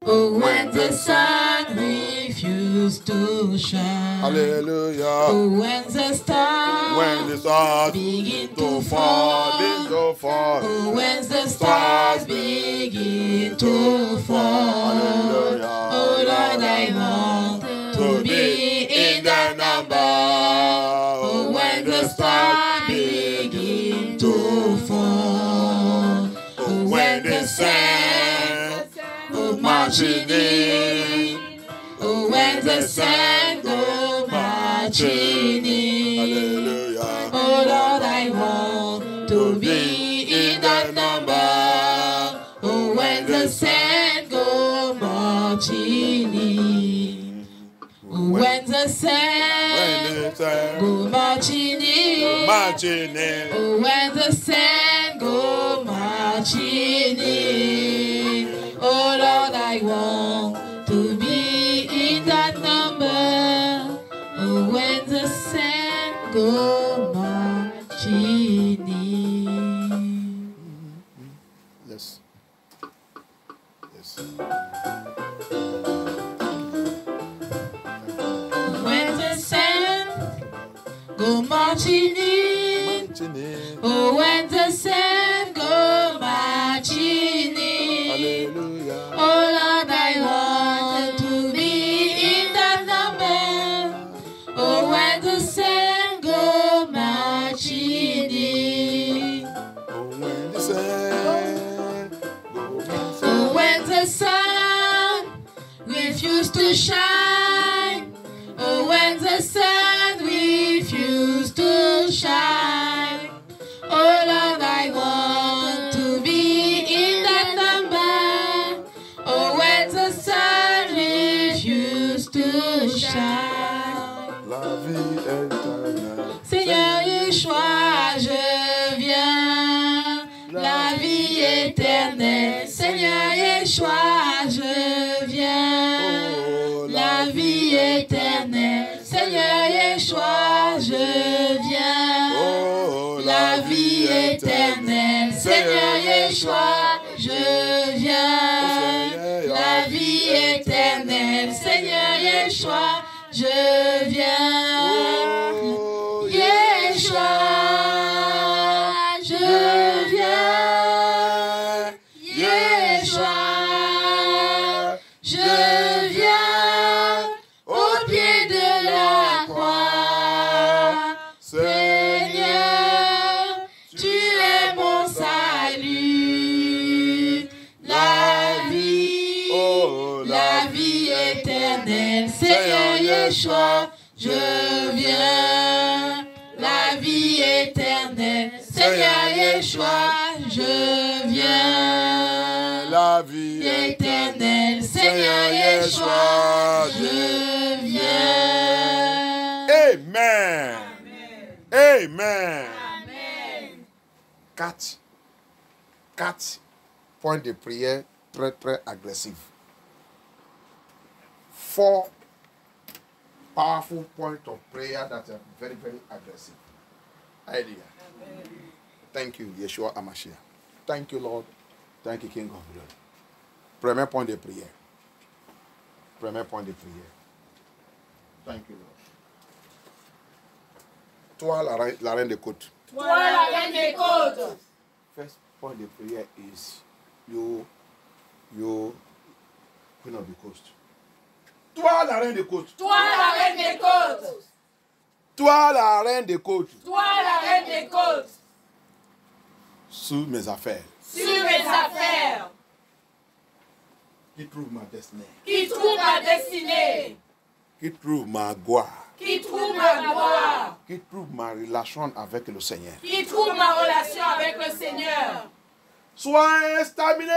Oh, when the sun refused to shine. Hallelujah. Oh, when the stars begin to fall. Oh, when the stars begin to fall. Hallelujah. Oh, Lord, I want to be in the number. Oh, when the stars begin to fall. Oh, when the saints go marching in. Oh, when the saints go marching in. Hallelujah. Oh, Lord, I want to be in that number. Oh, when the saints go marching in. Oh, when the saints go marching in. Oh, when the saints go marching in. Oh, Lord, I want to be in that number. Oh, when the saints go marching in. Yes. Yes. When the saints go marching in. Oh, when the saints go marching in. Hallelujah. Oh, Lord, I want to be in that number. Oh, when the saints go marching in. Oh, when the sun Oh, when the sun refused to shine. Oh, when the sun refused to shine. Oh, Lord, I want to be in that number. Oh, when the sun refused to shine. la vie éternelle. Seigneur Yeshua, je viens. La vie éternelle. Seigneur Yeshua, je viens. La vie éternelle. Seigneur Yeshua, je viens. La vie éternelle. Seigneur Yeshua, je viens. La vie éternelle. Seigneur Yeshua, je viens. Yeshua, je viens. Yeshua, je viens au pied de la croix. Seigneur, tu es mon salut. La vie éternelle. Seigneur Yeshua, je viens. La vie éternelle. Seigneur Yeshua, je viens. La vie Éternelle. Seigneur Yeshua, je viens. Amen. Amen. Amen. 4 points de prière très très agressifs. 4 powerful points of prayer that are very very aggressive. Hallelujah. Thank you, Yeshua Hamashiach. Thank you, Lord. Thank you, King of Glory. Premier point de prière. Premier point de prière. Thank you, Lord. Toi, la reine des côtes. Toi, la reine des côtes. First point de prière is you Queen of the Coast. Toi, la reine des côtes. Toi, la reine des côtes. Toi, la reine des côtes. Toi, la reine des côtes. Sur mes affaires. Sur mes affaires. Qui trouve ma destinée. Qui trouve ma destinée. Qui trouve ma gloire. Qui trouve ma gloire. Qui trouve ma relation avec le Seigneur. Qui trouve ma relation avec le Seigneur. Sois stabilisé.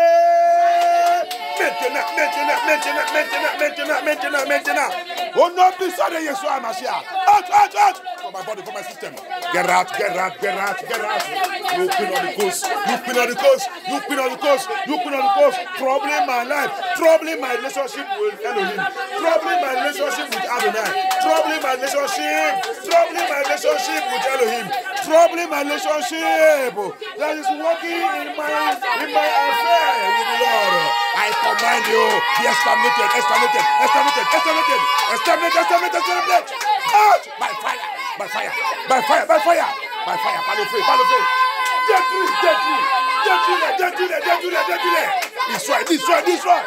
Maintenant. Au nom puissant de Yeshua Hamashiach. Out. For my body, for my system. Get out. You Queen of the Coast. Troubling my life. Troubling my relationship with Elohim. Troubling my relationship with Adonai. Troubling my relationship with Elohim. Troubling my relationship that is working in my affair with the Lord. I command you, be exterminated, exterminated, exterminated, exterminated, exterminated, exterminated, exterminated. Out by fire, by fire, by fire, by fire, by fire. Palofé, palofé. Détruis, détruis, détruis, détruis, détruis, détruis. Destroy, destroy, destroy,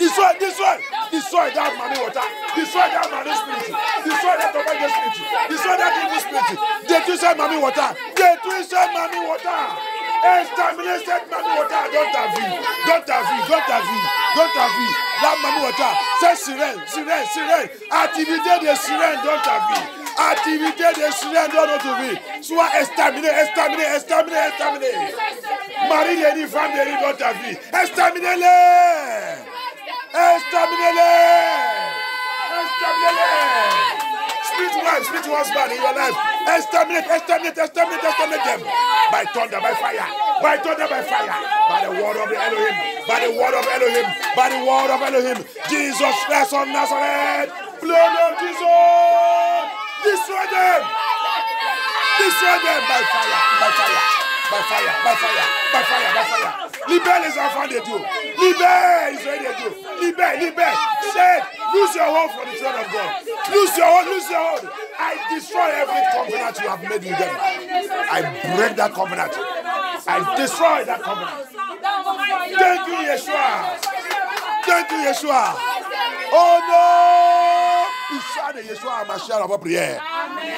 destroy, destroy, destroy that money water, destroy that money spirit, destroy that tobacco spirit, destroy that evil spirit. Détruis that money water, détruis that money water. Exterminate that money water. Don't have you, don't have you, don't have you, don't have you. That money water. C'est sirène, sirène, sirène. Activité de sirène, don't have you. Activité de sirène, don't have you. Soit exterminé, exterminé, exterminé, exterminé. Marie Léni, femme Léni, don't have you. Exterminez-les. Exterminez-les. Exterminez-les. Split wife, split husband in your life. Exterminate, exterminate, exterminate, exterminate them. By thunder, by fire. By thunder, by fire. By the word of the Elohim. By the word of Elohim. By the word of Elohim. Jesus Christ of Nazareth. Blood of Jesus. Destroy them. Destroy them by fire. By fire. By fire. By fire. By fire. By fire. Libère les enfants de Dieu. Libère Israël de Dieu. Libère, libère. Say, lose your hold from the throne of God. Lose your hold, lose your hold. I destroy every covenant you have made with them. I break that covenant. I destroy that covenant. Thank you, Yeshua. Thank you, Yeshua. Oh no! Puissant de Yeshua, ma chère, on va prier.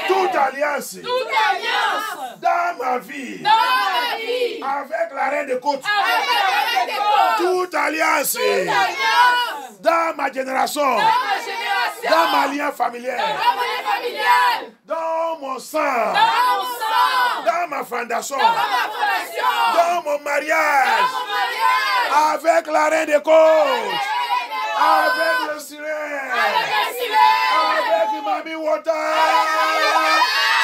Toute alliance dans ma vie avec la reine de côte. Toute alliance dans ma génération, dans ma lien familial, dans mon sang, dans ma fondation, dans mon mariage, avec la reine de côte, avec le sirène, avec Mami Water,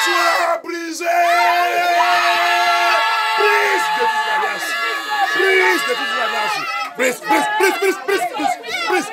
sois brisé. Brise de toute alliance. Brise de toute alliance. Brise, brise, brise, brise, brise, brise, brise.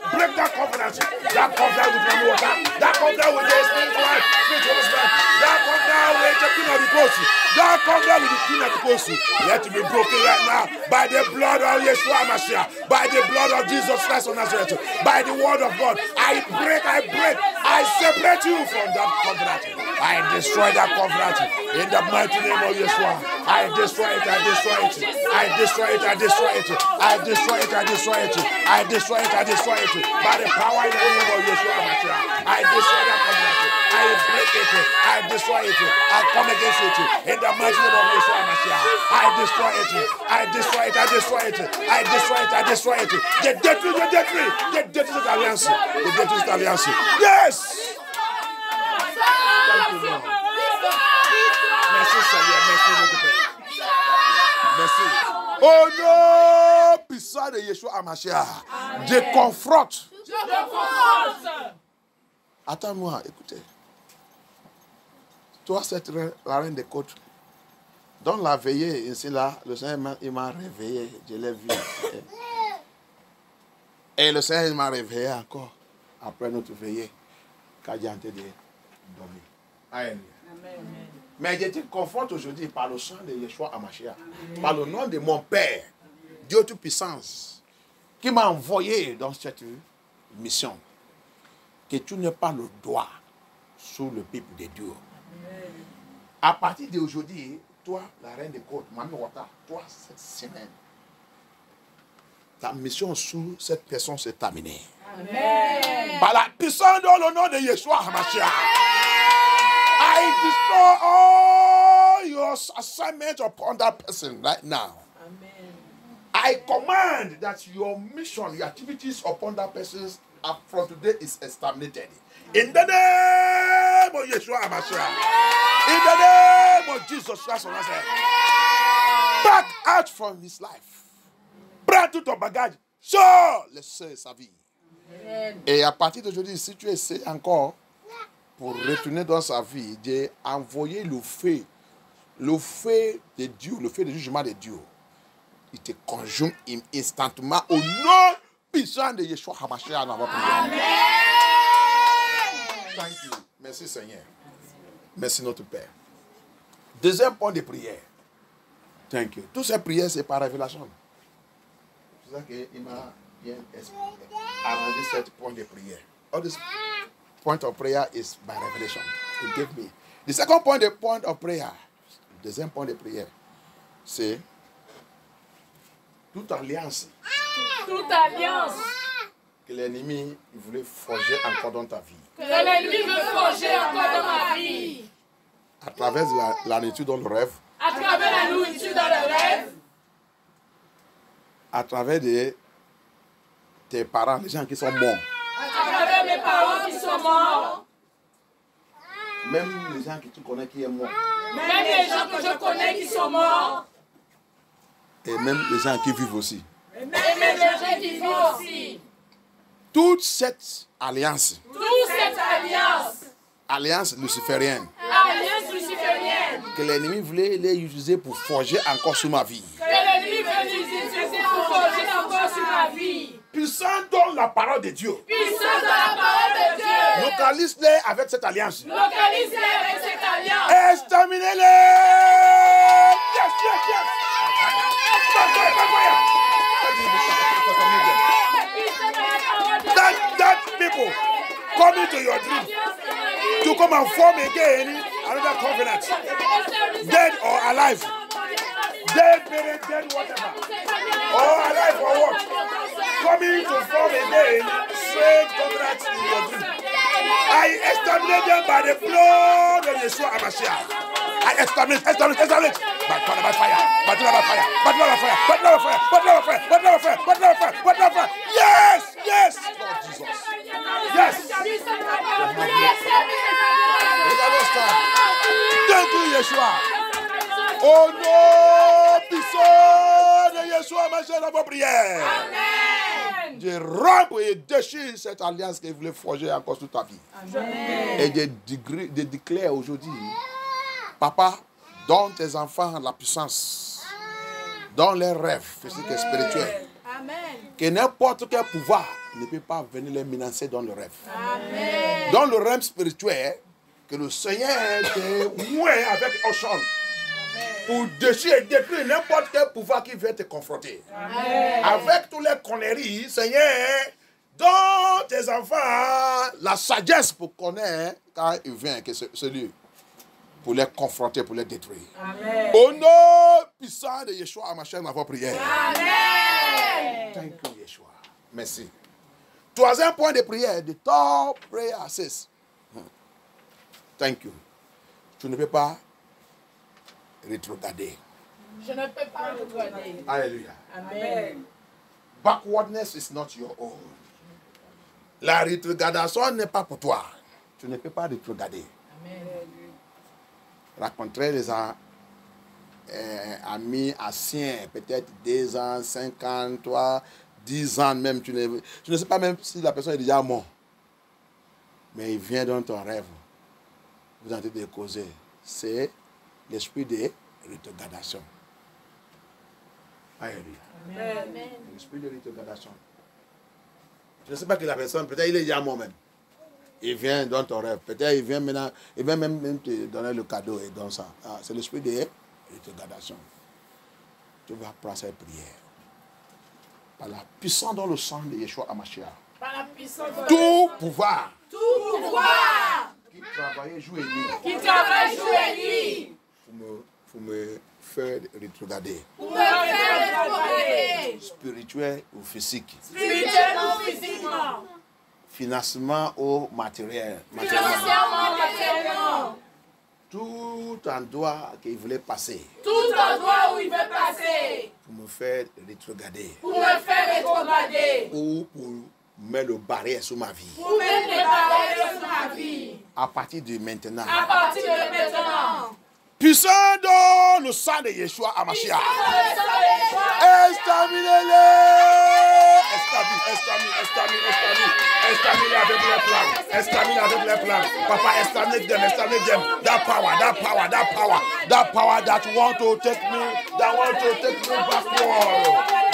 Break that covenant. That covenant with Mami Water. That covenant with the spiritual wife, spiritual husband. That covenant with the queen of the coast. That covenant with the queen of the coast. Let it be broken right now by the blood of Yeshua Mashiach, by the blood of Jesus Christ of Nazareth, by the word of God. I break, I separate you from that covenant. I destroy that covenant in the mighty name of Yeshua. I destroy it, I destroy it. I destroy it, I destroy it. I destroy it, I destroy it. I destroy it, I destroy it. By the power in the name of Yeshua Mashiach. I destroy that covenant. I break it. I destroy it. I come against it in the mighty name of Yeshua Mashiach. I destroy it. I destroy it. I destroy it. I destroy it. I destroy it. The death alliance. The death alliance. Yes. Thank you, Lord. Merci, Seigneur. Merci, notre Père. Merci. Oh non, puissant de Yeshua Hamashiach. Je confronte. Attends-moi, écoutez. Toi, cette la reine des côtes, dans la veillée, ici là, le Seigneur il m'a réveillé, je l'ai vu. Et le Seigneur m'a réveillé encore, après notre veillée, quand j'ai entendu dormir. Amen. Mais je te confronte aujourd'hui par le sang de Yeshua Hamashiach, par le nom de mon Père, Dieu Tout-Puissance, qui m'a envoyé dans cette mission, que tu n'aies pas le doigt sur le peuple de Dieu. À partir d'aujourd'hui, toi, la reine des côtes, Mami Water, toi, cette semaine, ta mission sous cette personne s'est terminée. Amen. Par la puissance dans le nom de Yeshua Hamashiach, I destroy all your assignment upon that person right now. Amen. I command that your mission, your activities upon that person from today is exterminated. In the name of Yeshua Hamashiach. In the name of Jesus Christ of Nazareth. Back out from his life. Prends tout ton bagage. Sors, laissez sa vie. Et à partir d'aujourd'hui, si tu essaies encore pour retourner dans sa vie, j'ai envoyé le feu de Dieu, le feu de jugement de Dieu. Il te conjugue instantanément au nom puissant de Yeshua Hamashiach dans votre prière. Amen. Thank you. Merci Seigneur. Merci notre Père. Deuxième point de prière. Thank you. Toutes ces prières, c'est par révélation. C'est ça qu'il m'a bien arrangé cette point de prière. All this point of prayer is by revelation. He gave me. The second point of prayer, le deuxième point de prière, c'est toute alliance. Toute alliance. Que l'ennemi voulait forger encore dans ta vie. Que l'ennemi veut forger encore dans ma vie. À travers la nourriture dans le rêve. À travers la nourriture dans le rêve. À travers tes parents, les gens qui sont morts. À travers mes parents qui sont morts. Même les gens que tu connais qui sont morts. Même les gens que je connais qui sont morts. Et même les gens qui vivent aussi. Et même les gens qui vivent aussi. Toute cette alliance. Alliance luciférienne. Alliance luciférienne. Que l'ennemi voulait les utiliser pour forger encore sur ma vie. Que l'ennemi veut les utiliser pour forger encore sur ma vie. Puissant dans la parole de Dieu. Puissant dans la parole de Dieu. Localise-les avec cette alliance. Localise-les avec cette alliance. Exterminez-les. Yes, yes, yes. That people come into your dream to come and form again another covenant, dead or alive, dead, buried, dead, whatever, or alive or what, coming to form again strange covenant in your dream. I exterminate them by the blood of Yeshua HaMashiach. I exterminate. By fire, by fire, by fire, by fire, by fire, by fire, by fire, by fire, by fire. Yes, yes, Lord Jesus. Yes. Thank you, Yeshua. Au nom puissant de Yeshua, ma chère, dans vos prières. Amen. Je romps et déchire cette alliance que vous voulez forger encore sur ta vie. Amen. Et je déclare aujourd'hui, Papa, donne tes enfants la puissance, donne leurs rêves physiques et spirituels. Amen. Que n'importe quel pouvoir ne peut pas venir les menacer dans le rêve. Amen. Dans le rêve spirituel, que le Seigneur te mouille avec Ocean pour déchirer et détruire n'importe quel pouvoir qui vient te confronter. Amen. Avec toutes les conneries, Seigneur, donne tes enfants la sagesse pour connaître quand il vient que celui pour les confronter, pour les détruire. Amen. Au nom puissant de Yeshua HaMashiach, dans vos prières. Amen. Thank you, Yeshua. Merci. Troisième point de prière, the top prayer says, thank you. Tu ne peux pas rétrograder. Je ne peux pas rétrograder. Alléluia. Amen. Backwardness is not your own. La rétrogradation n'est pas pour toi. Tu ne peux pas rétrograder. Amen. Rencontrer les amis anciens, peut-être 2 ans, 5 ans, 3, 10 ans même. Tu ne sais pas même si la personne est déjà morte. Mais il vient dans ton rêve. Vous en train de causer. C'est l'esprit de rétrogradation. Alléluia. Amen. L'esprit de rétrogradation. Je ne sais pas que la personne, peut-être il est déjà mort même. Il vient dans ton rêve. Peut-être il vient maintenant, il vient même te donner le cadeau et dans ça. Ah, c'est l'esprit de rétrogradation. Tu vas prendre cette prière. Par la puissance dans le sang de Yeshua HaMashiach. Par la puissance de tout pouvoir. Tout pouvoir. Qui travaille jour et nuit. Qui travaille jour et nuit. Pour me faire rétrograder. Pour me faire rétrograder. Spirituel ou physique. Spirituel ou physiquement. Financement ou matériel. Financièrement, matériellement. Tout endroit qu'il voulait passer. Tout endroit où il veut passer. Pour me faire rétrograder. Pour me faire rétrograder. Ou pour mettre le barrière sur ma vie. Pour mettre les barrières sur ma vie. À partir de maintenant. À partir de maintenant. Puissant dans le sang de Yeshua HaMashiach. Exterminez-les. Exterminez avec les plans. Exterminez avec les plans. Papa, exterminez them. That power that want to take me backward.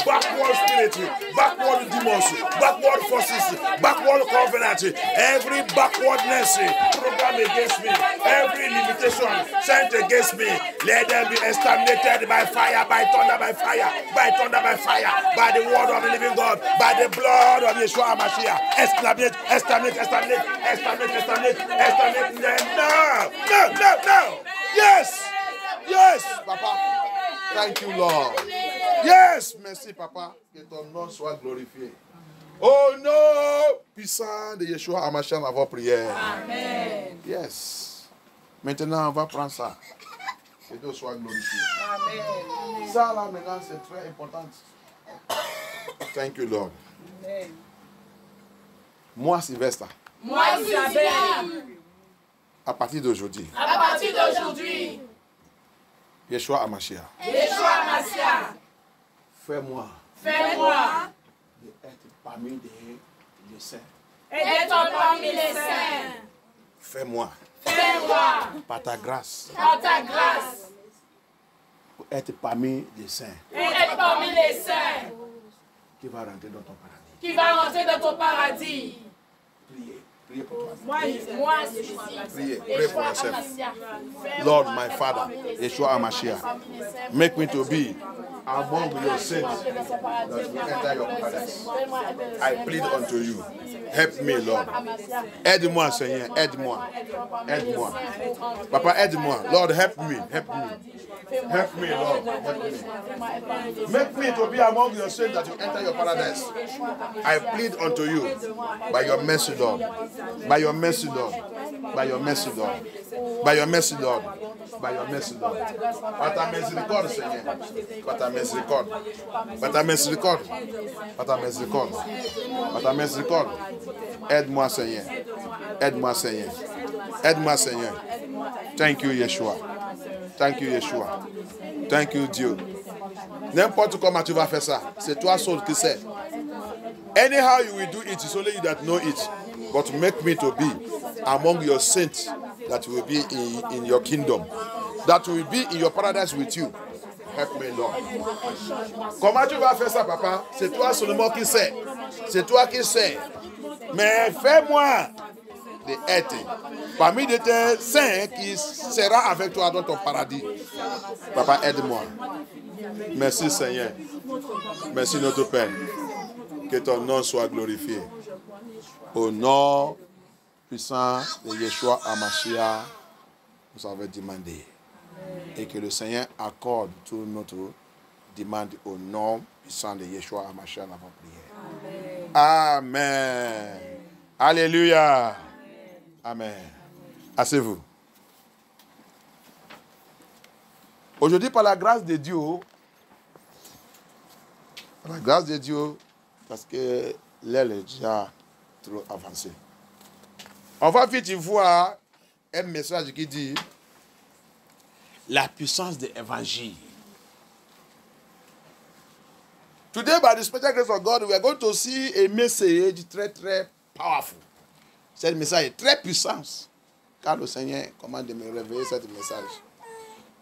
backward spirit, backward demons, backward forces, backward covenant, every backwardness program against me, every limitation sent against me, let them be exterminated by fire, by thunder, by fire, by thunder, by fire, by the word of the living God, by the blood of Yeshua HaMashiach. Exterminate, exterminate, exterminate, exterminate, exterminate, exterminate them now, now, now, now. Yes, yes, Papa. Thank you, Lord. Yes, merci, Papa. Que ton nom soit glorifié. Oh non, puissant de Yeshua HaMashiach dans vos prières. Amen. Yes. Maintenant, on va prendre ça. Que Dieu soit glorifié. Amen. Ça, là, maintenant, c'est très important. Thank you, Lord. Amen. Moi, Sylvestre. Moi, Isabelle. À partir d'aujourd'hui. À partir d'aujourd'hui. Yeshua HaMashiach. Yeshua HaMashiach. Fais-moi. Fais-moi. D'être parmi les saints. Être parmi les saints. Fais-moi. Fais-moi. Par ta grâce. Par ta grâce. Pour être parmi les saints. Être parmi les saints. Qui va rentrer dans ton paradis. Qui va rentrer dans ton paradis. Priez. Priez pour toi. Moi, Priez. Pray for yourself. Lord, my Father, Yeshua HaMashiach, make me to be among your saints that will enter your paradise. I plead unto you. Help me, Lord. Aide-moi, Seigneur. Aide-moi. Aide-moi. Papa, aide-moi. Lord, help me. Help me. Help me, Lord. Help me. Make me to be among your saints that you enter your paradise. I plead unto you by your mercy, Lord. By your mercy, Lord. By your mercy, Lord. By your mercy, Lord. By your mercy, Lord. Par ta miséricorde, Seigneur. Par ta miséricorde. Par ta miséricorde. Par ta miséricorde. Par ta miséricorde. Aide-moi, Seigneur. Aide-moi, Seigneur. Aide-moi, Seigneur. Thank you, Yeshua. Thank you, Yeshua. Thank you, Dieu. N'importe comment tu vas faire ça, c'est toi seul qui sais. Anyhow you will do it, it's only you that know it. But make me to be among your saints that will be in your kingdom, that will be in your paradise with you. Help me, Lord. Comment tu vas faire ça, papa? C'est toi seulement qui sais. C'est toi qui sais. Mais fais-moi d'être parmi tes saints qui sera avec toi dans ton paradis. Papa, aide-moi. Merci, Seigneur. Merci, notre Père. Que ton nom soit glorifié. Au nom puissant de Yeshua HaMashiach, nous avons demandé. Et que le Seigneur accorde toute notre demande au nom puissant de Yeshua HaMashiach dans vos prières. Amen. Alléluia. Amen. Asseyez-vous. Aujourd'hui, par la grâce de Dieu, parce que l'aile est déjà trop avancée, on va vite voir un message qui dit la puissance de l'évangile. Today, by the special grace of God, we are going to see a message très, très powerful. Ce message est très puissant. Car le Seigneur commande de me révéler ce message.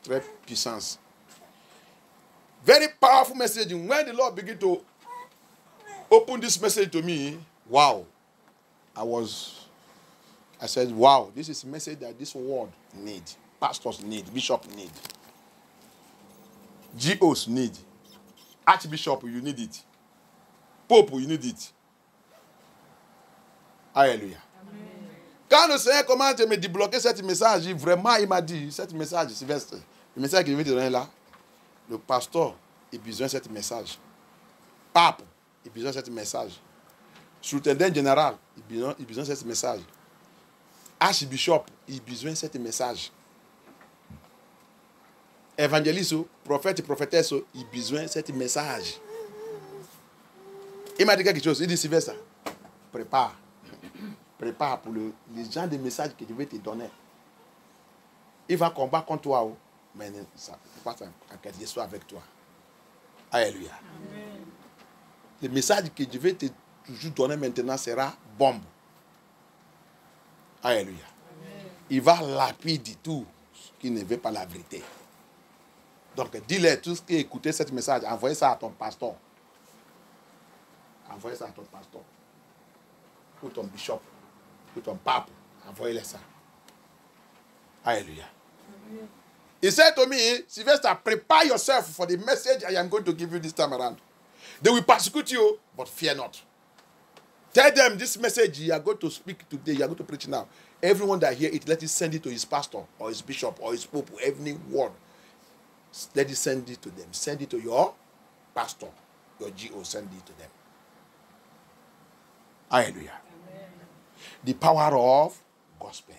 Très puissance. Very powerful message. When the Lord began to open this message to me, wow. I said, wow, this is a message that this world needs. Pastors need, bishops need. GOs need. Archbishop, you need it. Pope, you need it. Alléluia. Quand le Seigneur commence à me débloquer ce message, vraiment, il m'a dit, ce message, Sylvestre, le message qu'il veut te donner là, le pasteur, il a besoin de ce message. Pape, il a besoin de ce message. Surintendant général, il a besoin de ce message. Archbishop, il a besoin de ce message. Évangéliste, prophète et prophétesse, il a besoin de ce message. Il m'a dit quelque chose, il dit, Sylvestre, prépare pour les gens des messages que je vais te donner. Il va combattre contre toi, mais ça ne peut pas en soit avec toi. Alléluia. Amen. Le message que je vais te toujours donner maintenant sera bombe. Alléluia. Amen. Il va lapider tout ce qui ne veut pas la vérité. Donc, dis-leur tout ce qui écoutait ce message, envoyez ça à ton pasteur. envoyez ça à ton pasteur, ou ton bishop, ou ton pape, envoyez-le ça. Hallelujah. He said to me, Sylvester, prepare yourself for the message I am going to give you this time around. They will persecute you, but fear not. Tell them this message you are going to speak today, you are going to preach now. Everyone that hear it, let it send it to his pastor, or his bishop, or his pope, anyone. Let it send it to them. Send it to your pastor, your GO, send it to them. Hallelujah. Amen. The power of gospel.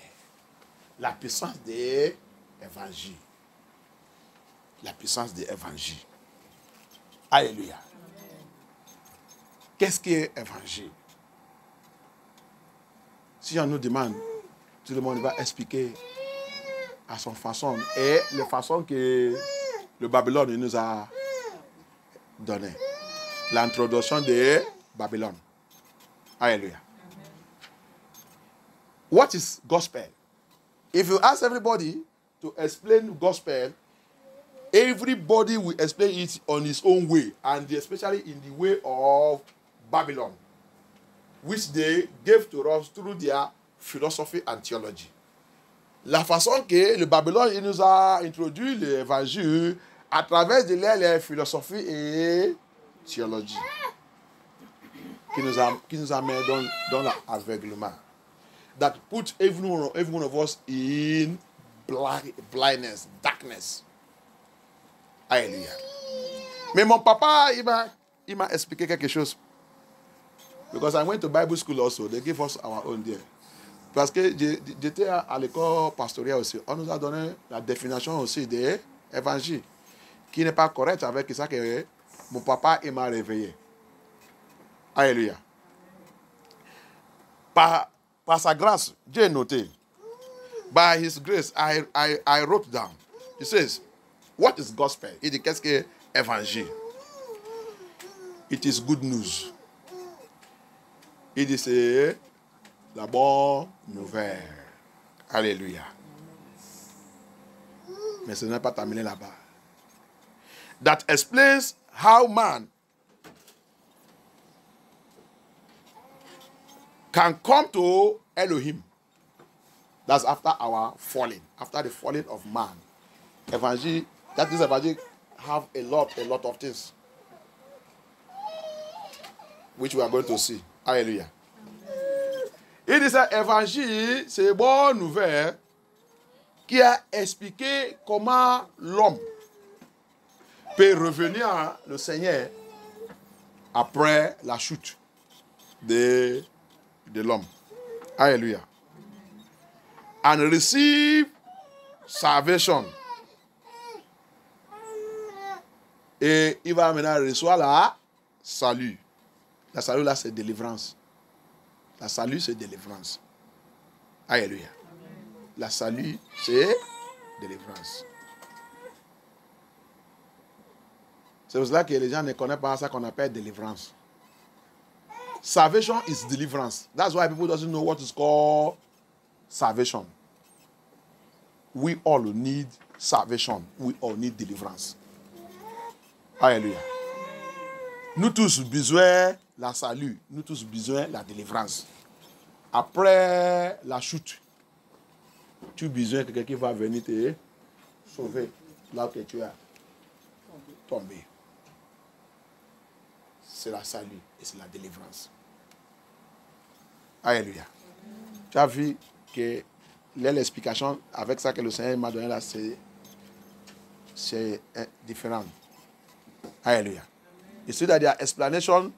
La puissance de l'évangile. La puissance de l'évangile. Alléluia. Qu'est-ce qu'est évangile? Si on nous demande, tout le monde va expliquer à son façon et la façon que le Babylone nous a donné. L'introduction de Babylone. Alléluia. What is gospel? If you ask everybody to explain gospel, everybody will explain it on his own way, and especially in the way of Babylon, which they gave to us through their philosophy and theology. La façon que le Babylone il nous a introduit l'évangile à travers de les philosophies et théologie, qui nous a mis dans l'aveuglement. That put every one of us in blindness, darkness. Alléluia. Mais mon papa, il m'a expliqué quelque chose. Because I went to Bible school also. They gave us our own there. Parce que j'étais à l'école pastorale aussi. On nous a donné la définition aussi de l'évangile, qui n'est pas correcte avec ça que mon papa il m'a réveillé. Alléluia. Par sa grâce, Dieu noté. By his grace, I wrote down. He says, what is gospel? Il dit, qu'est-ce que évangile? It is good news. Il dit, c'est la bonne nouvelle. Alléluia. Mais ce n'est pas terminé là-bas. That explains how man can come to Elohim. That's after our falling, after the falling of man. Evangel, that is evangel have a lot of things, which we are going to see. Hallelujah. Il dit ça, évangile, c'est une bonne nouvelle qui a expliqué comment l'homme peut revenir à le Seigneur après la chute de l'homme. Alléluia. And receive salvation. Et il va maintenant recevoir la salut. La salut là, c'est délivrance. La salut, c'est délivrance. Alléluia. La salut, c'est délivrance. C'est pour cela que les gens ne connaissent pas ça qu'on appelle délivrance. Salvation is deliverance. That's why people doesn't know what is called salvation. We all need salvation. We all need deliverance. Alléluia. Nous tous besoin la salut. Nous tous besoin la délivrance. Après la chute, tu as besoin que quelqu'un va venir te sauver là où tu as tombé. C'est la salut et c'est la délivrance. Alléluia. Tu as vu que l'explication avec ça que le Seigneur m'a donné là, c'est différent. Alléluia. You see that their explanation,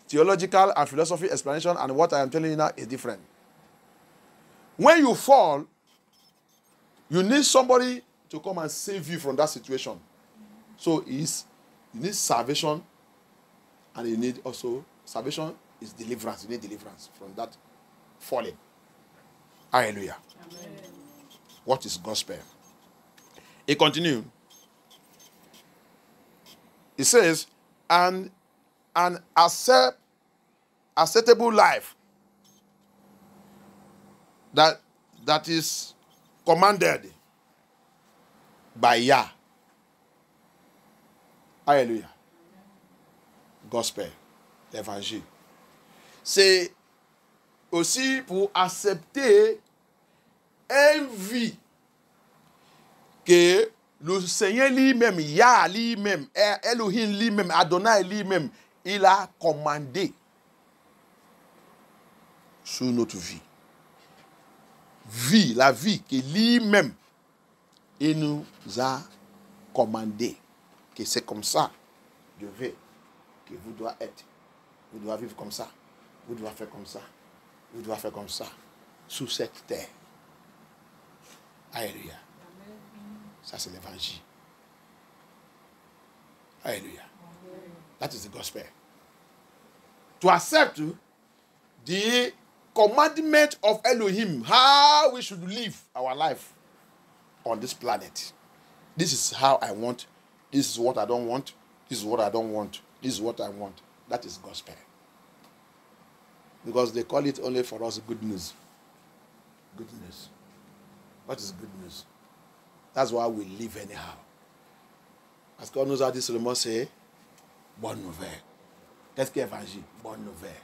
theological and philosophy explanation, and what I am telling you now is different. When you fall, you need somebody to come and save you from that situation. So you need salvation, and you need also salvation is deliverance. You need deliverance from that falling. Hallelujah. Amen. What is gospel? It continues. It says, and an acceptable life that is commanded by Yah. Hallelujah. Gospel. l'évangile. C'est aussi pour accepter une vie que le Seigneur lui-même, Yah lui-même, Elohim lui-même, Adonai lui-même, il a commandé sur notre vie. Vie, la vie que lui-même, il nous a commandé. Que c'est comme ça, Dieu veut que vous devez être. Vous devez vivre comme ça. Vous devez faire comme ça. Vous devez faire comme ça. Sur cette terre. Alléluia. Ça, c'est l'évangile. Alléluia. That is the gospel. To accept the commandment of Elohim, how we should live our life on this planet. This is how I want. This is what I don't want. This is what I don't want. This is what I want. That is gospel. Because they call it only for us good news. Good news. What is good news? That's why we live anyhow. Parce qu'on nous a dit seulement c'est bonne nouvelle. Qu'est-ce qu'est évangile? Bonne nouvelle.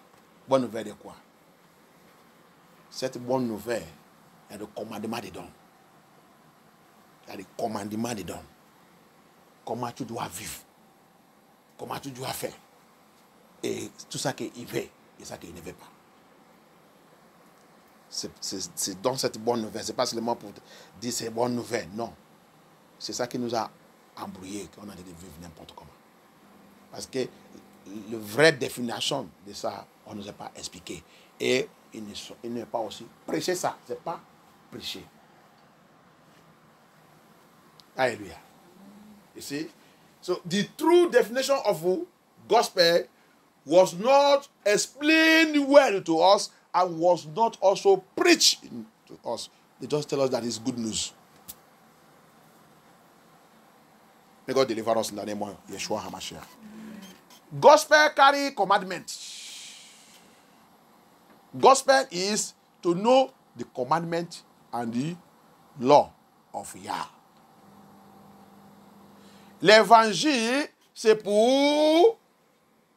Bonne nouvelle de quoi? Cette bonne nouvelle, il y a le commandement dedans. Il y a le commandement dedans. Comment tu dois vivre. Comment tu dois faire. Et tout ça qu'il veut et ça qu'il ne veut pas. C'est dans cette bonne nouvelle. Ce n'est pas seulement pour dire c'est bonne nouvelle. Non. C'est ça qui nous a embrouillés, qu'on a dit de vivre n'importe comment. Parce que la vraie définition de ça, on ne nous a pas expliqué. Et il n'est pas aussi prêcher ça. Ce n'est pas prêcher. Alléluia. You see? So the true definition of gospel was not explained well to us and was not also preached to us. They just tell us that it's good news. May God deliver us in the name of Yeshua HaMashiach. Gospel carry commandment. Gospel is to know the commandment and the law of Yah. L'évangile, c'est pour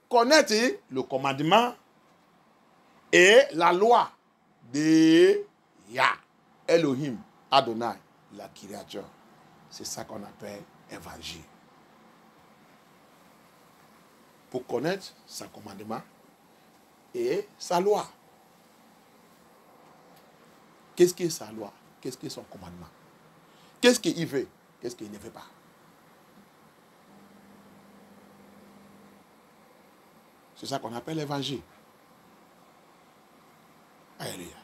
connaître le commandement et la loi de Yah, Elohim, Adonai, la créature. C'est ça qu'on appelle évangile. Pour connaître son commandement et sa loi. Qu'est-ce qui est sa loi? Qu'est-ce qui est son commandement? Qu'est-ce qu'il veut? Qu'est-ce qu'il ne veut pas? C'est ça qu'on appelle l'évangile. Alléluia.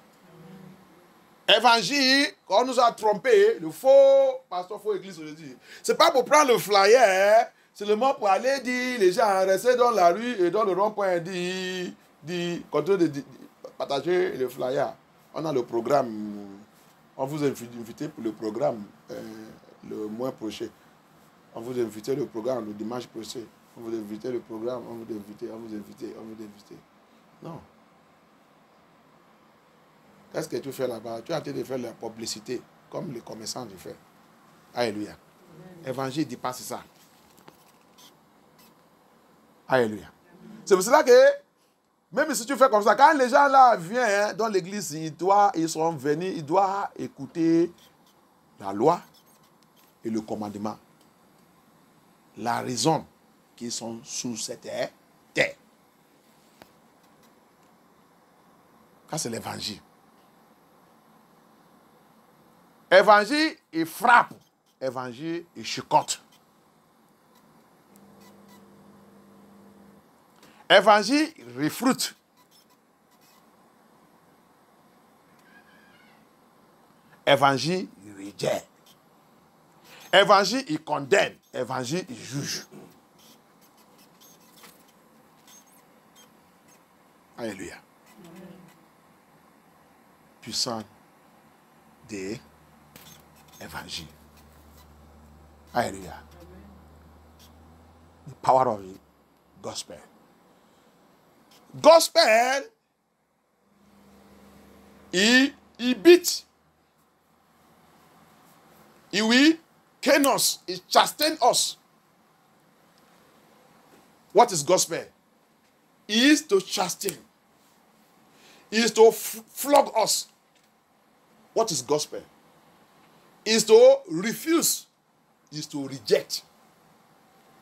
Évangile, quand on nous a trompés, le faux pasteur, faux église aujourd'hui, c'est pas pour prendre le flyer, c'est seulement pour aller dire, les gens rester dans la rue et dans le rond-point, continuer de partager le flyer. On a le programme, on vous invite pour le programme le mois prochain. On vous invite le programme le dimanche prochain. On vous invite le programme, on vous invite. Non. Qu'est-ce que tu fais là-bas? Tu as train de faire la publicité, comme les commerçants le font. Alléluia. Évangile ne dit pas c'est ça. Alléluia. C'est pour cela que, même si tu fais comme ça, quand les gens là viennent dans l'église, ils sont venus, ils doivent écouter la loi et le commandement. La raison qu'ils sont sous cette terre. Ça, c'est l'évangile. Évangile, il frappe. Évangile, il chicote. Évangile, il refroute. Évangile, il rejette. Évangile, il condamne. Évangile, il juge. Alléluia. Puissant des évangiles. Alléluia. The power of the gospel. Gospel, il beat. Il will cane us. It chasten us. What is gospel? is to chasten, is to flog us. What is gospel? Is to refuse, is to reject.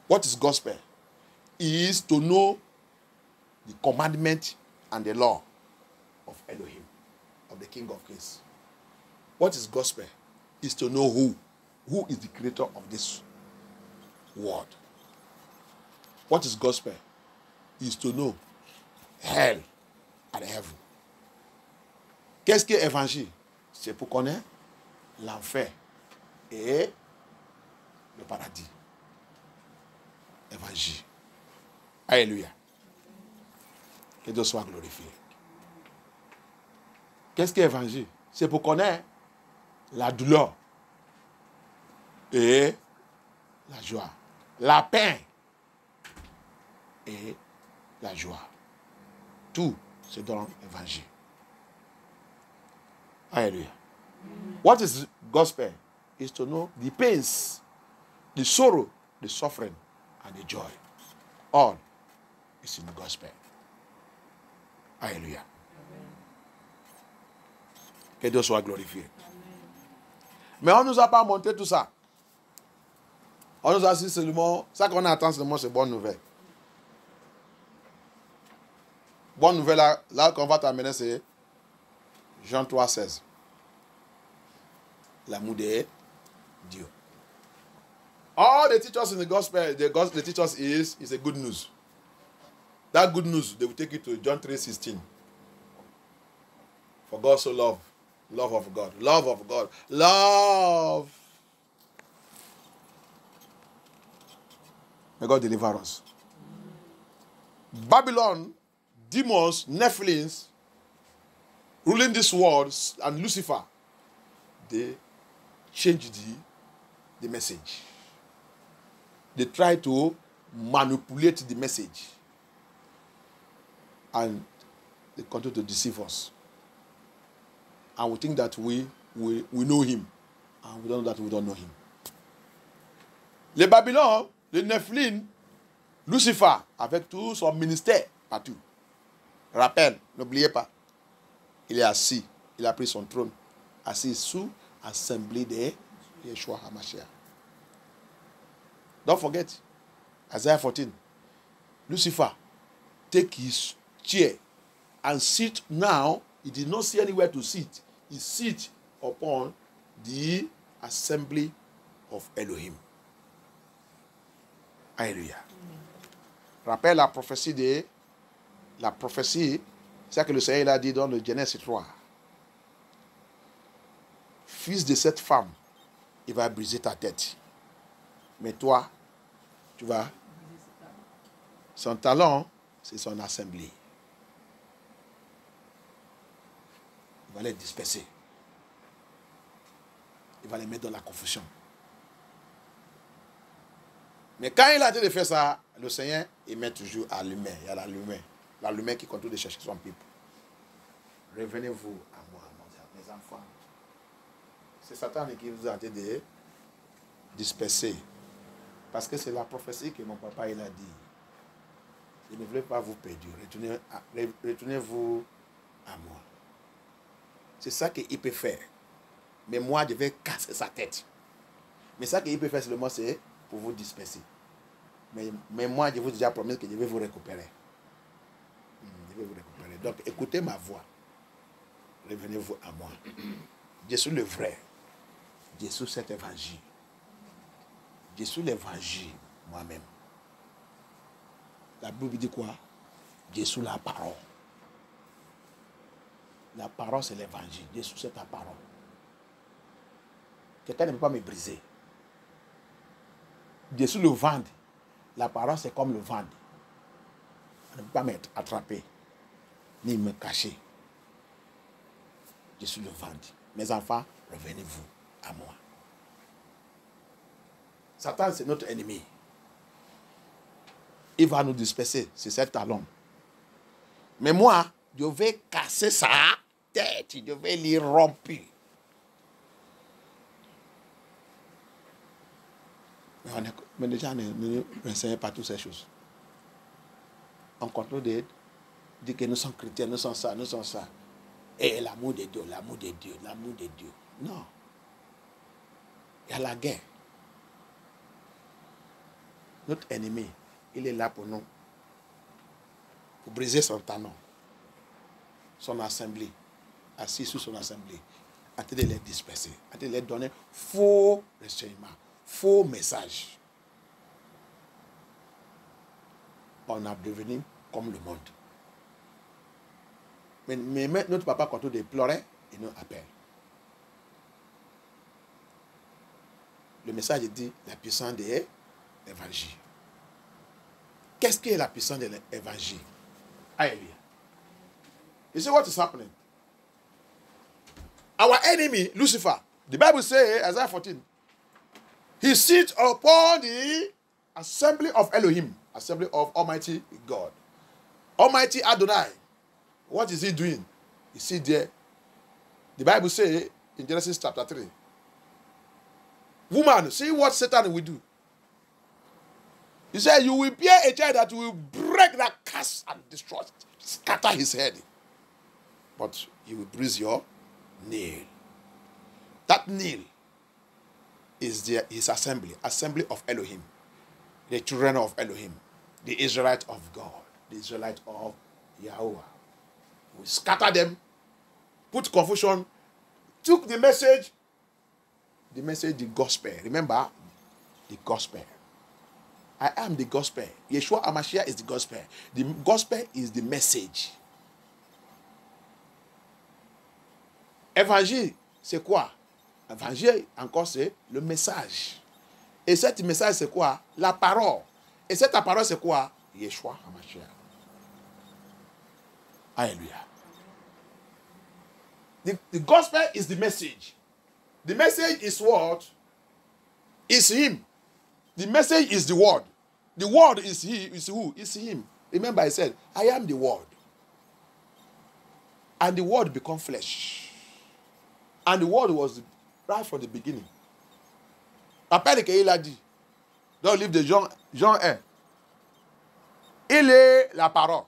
What is gospel? Is to know the commandment and the law of Elohim, of the King of Kings. What is gospel? Is to know who is the creator of this world. What is gospel? Is to know hell and heaven. Qu'est-ce que évangile? C'est pour connaître l'enfer et le paradis. Évangile. Alléluia. Que Dieu soit glorifié. Qu'est-ce que évangile? C'est pour connaître la douleur et la joie. La paix et la joie. Tout c'est dans l'évangile. Alléluia. What is gospel? Is to know the pains, the sorrow, the suffering, and the joy. All is in the gospel. Alléluia. Que Dieu soit glorifié. Mais on ne nous a pas montré tout ça. On nous a dit seulement, ça qu'on attend seulement, c'est bonne nouvelle. Bonne nouvelle, là qu'on va t'amener, c'est Jean 3, 16. L'amour de Dieu. All they teach us in the gospel, they teach us is a good news. That good news, they will take you to John 3, 16. For God so loved, love of God, love. May God deliver us. Babylon, demons, Nephilims, ruling this world, and Lucifer, they changed the message. They try to manipulate the message. And they continue to deceive us. And we think that we know him. And we don't know that we don't know him. Les Babylons, les Nephilim, Lucifer, avec tout son ministère partout. Rappel, n'oubliez pas, il est assis, il a pris son trône, assis sous l'assemblée de Yeshua HaMashiach. Don't forget, Isaiah 14, Lucifer, take his chair and sit now. He did not see anywhere to sit. He sits upon the assembly of Elohim. Alléluia. Rappelle la prophétie, c'est ça que le Seigneur a dit dans le Genèse 3. Fils de cette femme, il va briser ta tête. Mais toi, tu vas. Son talent, c'est son assemblée. Il va les disperser. Il va les mettre dans la confusion. Mais quand il a dit de faire ça, le Seigneur, il met toujours à l'humain. Il y a la lumière qui continue de chercher son peuple. Revenez-vous à moi, mes enfants. C'est Satan qui vous a dit de disperser. Parce que c'est la prophétie que mon papa il a dit. Je ne voulais pas vous perdre. Retournez-vous à moi. C'est ça qu'il peut faire. Mais moi, je vais casser sa tête. Mais ça qu'il peut faire seulement, c'est pour vous disperser. Mais moi, je vous ai déjà promis que je vais vous récupérer. Je vais vous récupérer. Donc, écoutez ma voix. Revenez-vous à moi. Je suis le vrai. Je suis cet évangile. Je suis l'évangile moi-même. La Bible dit quoi? Je suis la parole. La parole, c'est l'évangile. Je suis cette parole. Quelqu'un ne peut pas me briser. Je suis le vent. La parole, c'est comme le vent. On ne peut pas m'attraper, ni me cacher. Je suis le vent. Mes enfants, revenez-vous à moi. Satan, c'est notre ennemi. Il va nous disperser, c'est cet talon. Mais moi, je vais casser sa tête, je vais l'y rompre. Mais déjà, on ne enseigne pas toutes ces choses. On continue dit que nous sommes chrétiens, nous sommes ça, nous sommes ça. Et l'amour de Dieu, l'amour de Dieu, l'amour de Dieu. Non. Il y a la guerre. Notre ennemi, il est là pour nous. Pour briser son talon. Son assemblée. Assis sous son assemblée. En train de les disperser. En train de les donner faux renseignements. Faux messages. On a devenu comme le monde. Mais notre papa, quand il pleurait, il nous appelle. Le message dit la puissance de l'évangile. Qu'est-ce que la puissance de l'évangile? Hallelujah. You see what is happening? Our enemy, Lucifer, the Bible says, Isaiah 14, he sits upon the assembly of Elohim, assembly of Almighty God. Almighty Adonai. What is he doing? You see there. The Bible says in Genesis chapter 3. Woman, see what Satan will do. He said, you will bear a child that will break that curse and destroy, scatter his head. But he will bruise your nail. That nail is his assembly of Elohim. The children of Elohim. The Israelites of God. The Israelites of Yahweh. We scatter them, put confusion, took the message, the gospel. Remember, the gospel. I am the gospel. Yeshua HaMashiach is the gospel. The gospel is the message. Évangile, c'est quoi? Évangile, encore, c'est le message. Et cet message, c'est quoi? La parole. Et cette parole, c'est quoi? Yeshua HaMashiach. Hallelujah. The gospel is the message. The message is what? Is him. The message is the word. The word is he, is who? Is him. Remember I said, I am the word. And the word become flesh. And the word was right from the beginning. Rappelle qu'il a dit dans le livre de Jean 1. Il est la parole.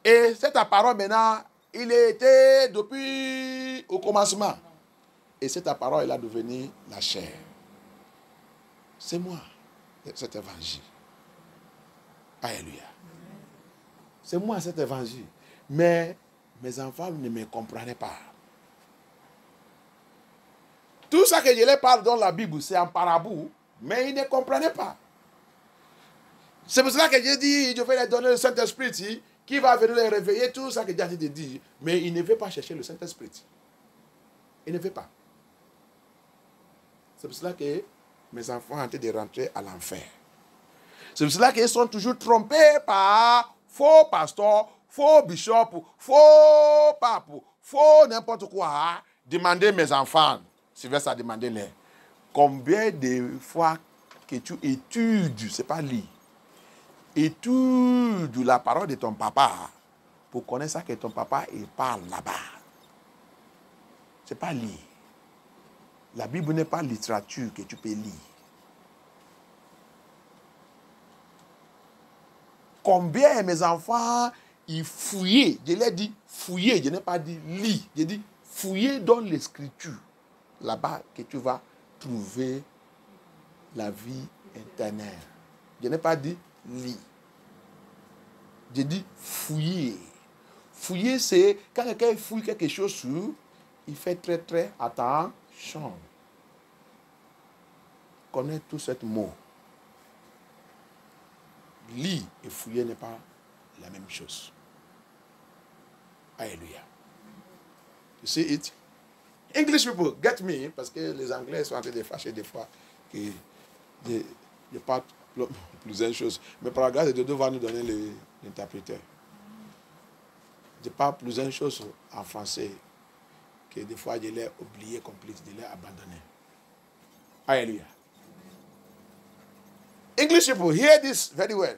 Et cette parole maintenant, il était depuis au commencement. Et cette parole, elle a devenu la chair. C'est moi, cet évangile. Alléluia. C'est moi, cet évangile. Mais mes enfants ne me comprenaient pas. Tout ça que je leur parle dans la Bible, c'est en parabole, mais ils ne comprenaient pas. C'est pour cela que j'ai dit, je vais leur donner le Saint-Esprit qui va venir les réveiller, tout ça que j'ai dit de dire. Mais ils ne veulent pas chercher le Saint-Esprit. Ils ne veulent pas. C'est pour cela que mes enfants ont tenté de rentrer à l'enfer. C'est pour cela qu'ils sont toujours trompés par faux pasteurs, faux bishops, faux papes, faux n'importe quoi. Demandez mes enfants, Sylvestre a demandé les combien de fois que tu études, c'est pas lire, étude la parole de ton papa pour connaître ça que ton papa il parle là-bas. C'est pas lire. La Bible n'est pas littérature que tu peux lire. Combien mes enfants, ils fouillaient, je l'ai dit fouiller, je n'ai pas dit lire, j'ai dit fouiller dans l'écriture. Là-bas que tu vas trouver la vie éternelle. Je n'ai pas dit lire. J'ai dit fouiller. Fouiller, c'est quand quelqu'un fouille quelque chose sur, il fait très très attention. Connais tout ce mot. Lire et fouiller n'est pas la même chose. Alléluia. You see it? English people, get me, parce que les Anglais sont en train de fâcher des fois que je parle plusieurs choses. Mais par la grâce de Dieu, Dieu va nous donner l'interpréteur. Je parle plusieurs choses en français que des fois je l'ai oublié complètement, je l'ai abandonné. Alléluia. English people, hear this very well.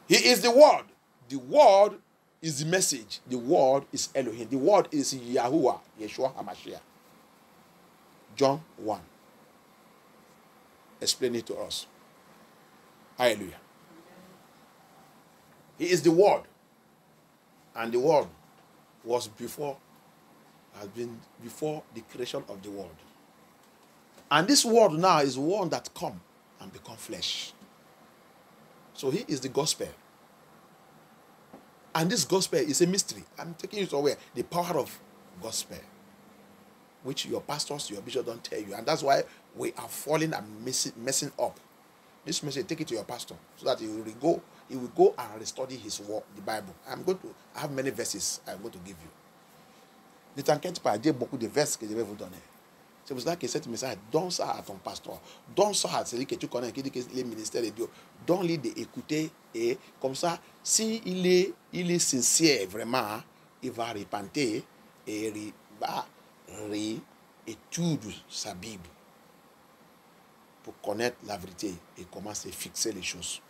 He is the word. The word is the message. The word is Elohim. The word is Yahuwah, Yeshua HaMashiach. John 1. Explain it to us. Hallelujah. He is the Word. And the Word was before the creation of the world. And this Word now is one that come and become flesh. So he is the gospel. And this gospel is a mystery. I'm taking you somewhere. The power of gospel, which your pastors, your bishop don't tell you. And that's why we are falling and messing up. This message, take it to your pastor so that he will go and study his word, the Bible. I have many verses I'm going to give you. Ne t'inquiète pas, j'ai beaucoup de versets que je vais vous donner. C'est pour cela que cet message, donne ça à ton pasteur. Donne ça à celui que tu connais, qui dit que les ministères de Dieu. Donne-lui d'écouter et comme ça, s'il est sincère vraiment, il va repentir et il va réétudier sa Bible pour connaître la vérité et comment se fixer les choses.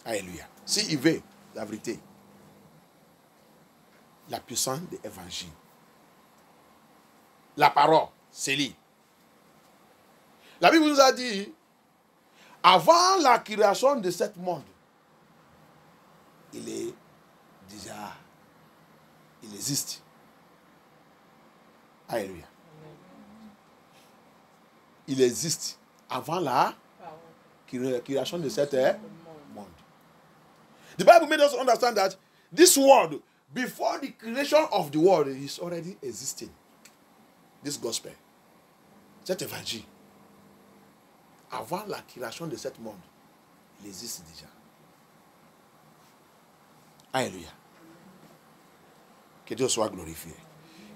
Alléluia. S'il veut la vérité, la puissance de l'évangile, la parole, c'est lui. La Bible nous a dit, avant la création de ce monde, il existe. Alléluia. Il existe avant la création de ce monde. The Bible made us understand that this world, before the creation of the world, is already existing. This gospel, cet évangile, avant la création de ce monde, il existe déjà. Alléluia. Que Dieu soit glorifié.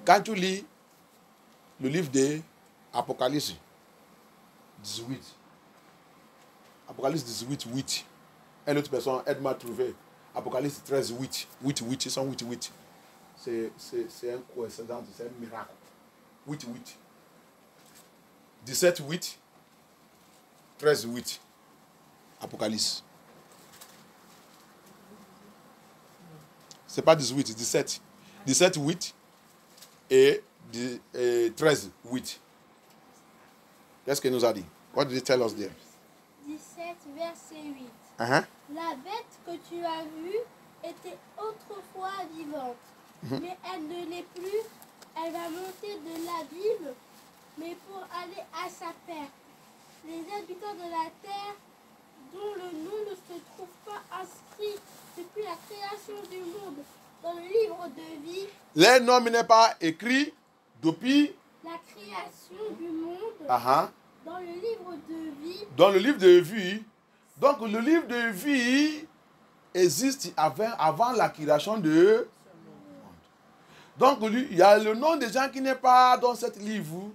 Quand tu lis le livre de Apocalypse 18, Apocalypse 18, 8, une autre personne aide-moi à trouver Apocalypse 13, 8, 8, 8. C'est un coïncidence, c'est un miracle. 8, 8. 17, 8. 13, 8. Apocalypse. C'est pas 18, 17. 17, 8 et 13, 8. Qu'est-ce qu'il nous a dit? What did he tell us there? 17, verset 8. Uh-huh. La bête que tu as vue était autrefois vivante, mais elle ne l'est plus. Elle va monter de l'abîme, mais pour aller à sa perte. Les habitants de la terre, dont le nom ne se trouve pas inscrit depuis la création du monde dans le livre de vie. Les noms n'est pas écrit depuis la création du monde dans le livre de vie. Dans le livre de vie. Donc le livre de vie existe avant la création de monde. Donc il y a le nom des gens qui n'est pas dans ce livre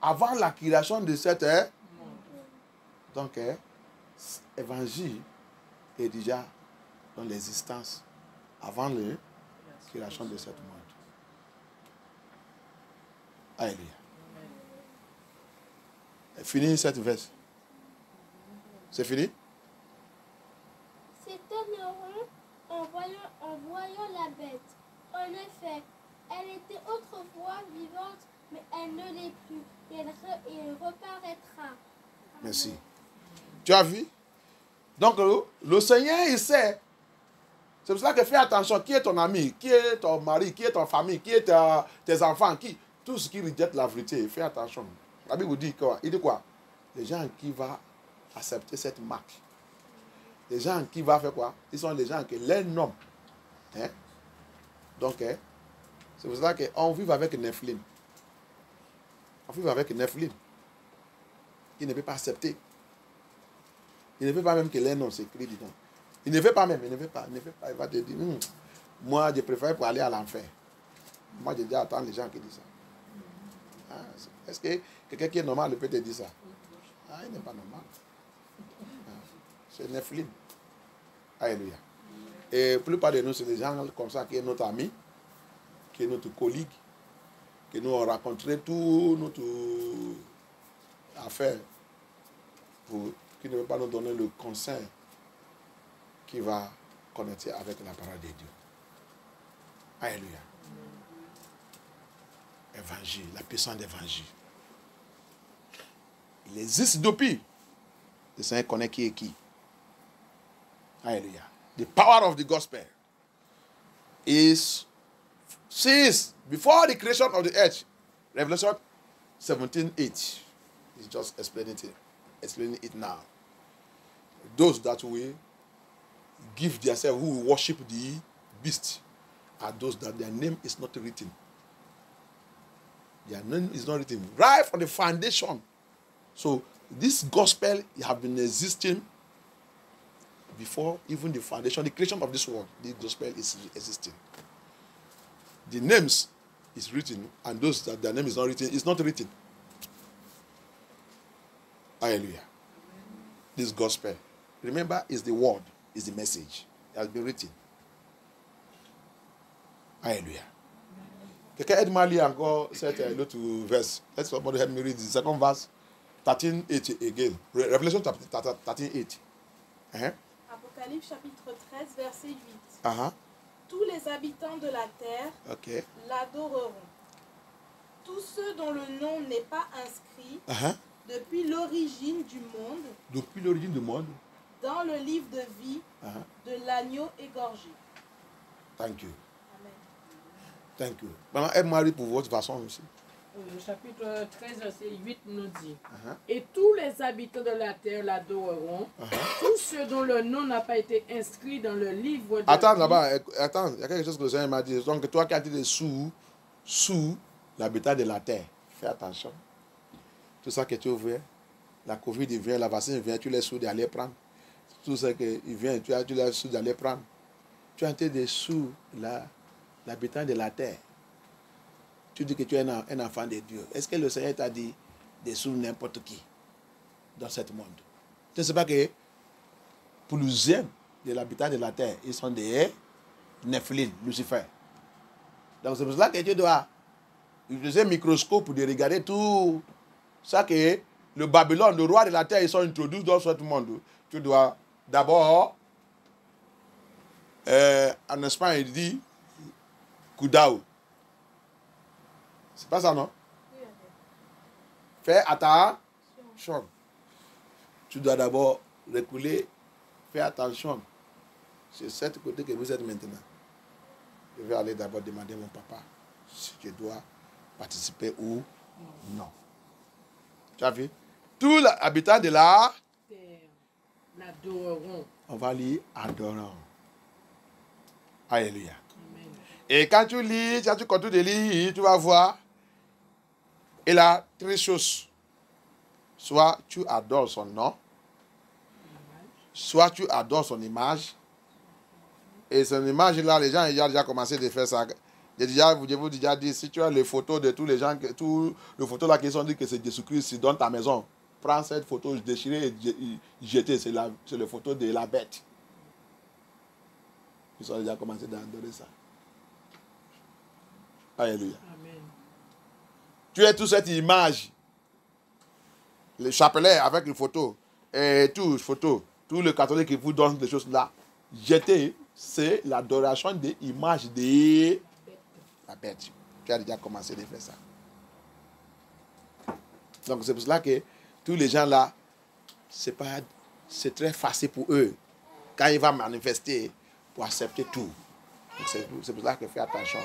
avant la création de cette monde. Donc l'évangile est déjà dans l'existence avant la création de cette monde. Alléluia. Fini cette verse. C'est fini? S'étonneront en voyant la bête. En effet, elle était autrefois vivante, mais elle ne l'est plus. Et elle reparaîtra. Merci. Tu as vu? Donc le Seigneur, il sait. C'est pour ça que fais attention. Qui est ton ami? Qui est ton mari? Qui est ton famille? Qui est tes enfants? Tout ce qui rejette la vérité, fais attention. La Bible dit quoi? Il dit quoi? Les gens qui vont accepter cette marque. Les gens qui vont faire quoi? Ils sont les gens qui les nomment. Hein? Donc, c'est pour ça qu'on vit avec Nephilim. On vit avec Nephilim. Il ne peut pas accepter. Il ne veut pas même que les noms s'écrivent dedans. Il ne veut pas même, il ne veut pas. Il va te dire, moi je préfère pour aller à l'enfer. Moi je dis, attends les gens qui disent ça. Ah, est-ce que quelqu'un qui est normal peut te dire ça? Ah, il n'est pas normal. C'est Nephilim. Alléluia. Et la plupart de nous, c'est des gens comme ça qui est notre ami, qui est notre collègue, que nous avons rencontré tout notre affaire pour qui ne veut pas nous donner le conseil qui va connecter avec la parole de Dieu. Alléluia. Évangile, la puissance d'évangile. Il existe depuis. Le Seigneur connaît qui est qui. Alléluia. The power of the gospel is since before the creation of the earth. Revelation 17:8. He's just explaining it now. Those that will give themselves, who will worship the beast, are those that their name is not written. Their name is not written right from the foundation. So this gospel have been existing before even the foundation, the creation of this world. The gospel is existing. The names is written, and those that their name is not written, is not written. Hallelujah. This gospel, remember, is the word, is the message. It has been written. Hallelujah. Quelqu'un aide-moi à lire encore cette l'autre verse. Let somebody help me read the second verse, 13:8 again. Revelation 13:8. Apocalypse chapitre 13, verset 8. Uh-huh. Tous les habitants de la terre Okay. l'adoreront. Tous ceux dont le nom n'est pas inscrit Uh-huh. depuis l'origine du monde Depuis l'origine du monde. dans le livre de vie Uh-huh. de l'agneau égorgé. Thank you. Amen. Thank you. Maman, aide-moi à lire pour votre façon aussi. Chapitre 13, verset 8 nous dit: Uh-huh. Et tous les habitants de la terre l'adoreront, tous ceux dont le nom n'a pas été inscrit dans le livre de Attends vie. là-bas, attends, il y a quelque chose que le Seigneur m'a dit. Donc toi qui as dit sous l'habitat de la terre, fais attention. Tout ça que tu ouvres, la Covid il vient, la vaccine vient, tu les sous d'aller prendre. Tout ça qui vient, tu les sous d'aller prendre. Tu as été dessous l'habitant de la terre. Tu dis que tu es un enfant de Dieu. Est-ce que le Seigneur t'a dit dessous n'importe qui dans ce monde? Tu ne sais pas que pour l'usième de l'habitant de la terre, ils sont des Nephilim, Lucifer. Donc c'est pour cela que tu dois utiliser un microscope pour regarder tout ça que le Babylone, le roi de la terre, ils sont introduits dans ce monde. Tu dois d'abord, en Espagne, il dit Kudao. C'est pas ça, non? Fais attention. Tu dois d'abord reculer. Fais attention. C'est cet côté que vous êtes maintenant. Je vais aller d'abord demander à mon papa si je dois participer ou non. Tu as vu? Tous les habitants de la Terre l'adoreront. on va lire adorant. Alléluia. Amen. Et quand tu lis, quand tu continues de lire, tu vas voir, il a trois choses. Soit tu adores son nom, soit tu adores son image. Et son image-là, les gens ils ont déjà commencé de faire ça. Je vous ai déjà dit, si tu as les photos de tous les gens, tous les photos là qui sont dit que c'est Jésus-Christ dans ta maison, prends cette photo, déchirer et jeter. C'est la photo de la bête. Ils ont déjà commencé à adorer ça. Alléluia. Amen. Tu es toute cette image, le chapelet avec une photo, et tout, photo, tous les catholiques qui vous donnent des choses là, jeter, c'est l'adoration de l'image de la bête. Tu as déjà commencé à faire ça. Donc c'est pour cela que tous les gens là, c'est très facile pour eux, quand ils vont manifester, pour accepter tout. Donc c'est pour cela que fais attention.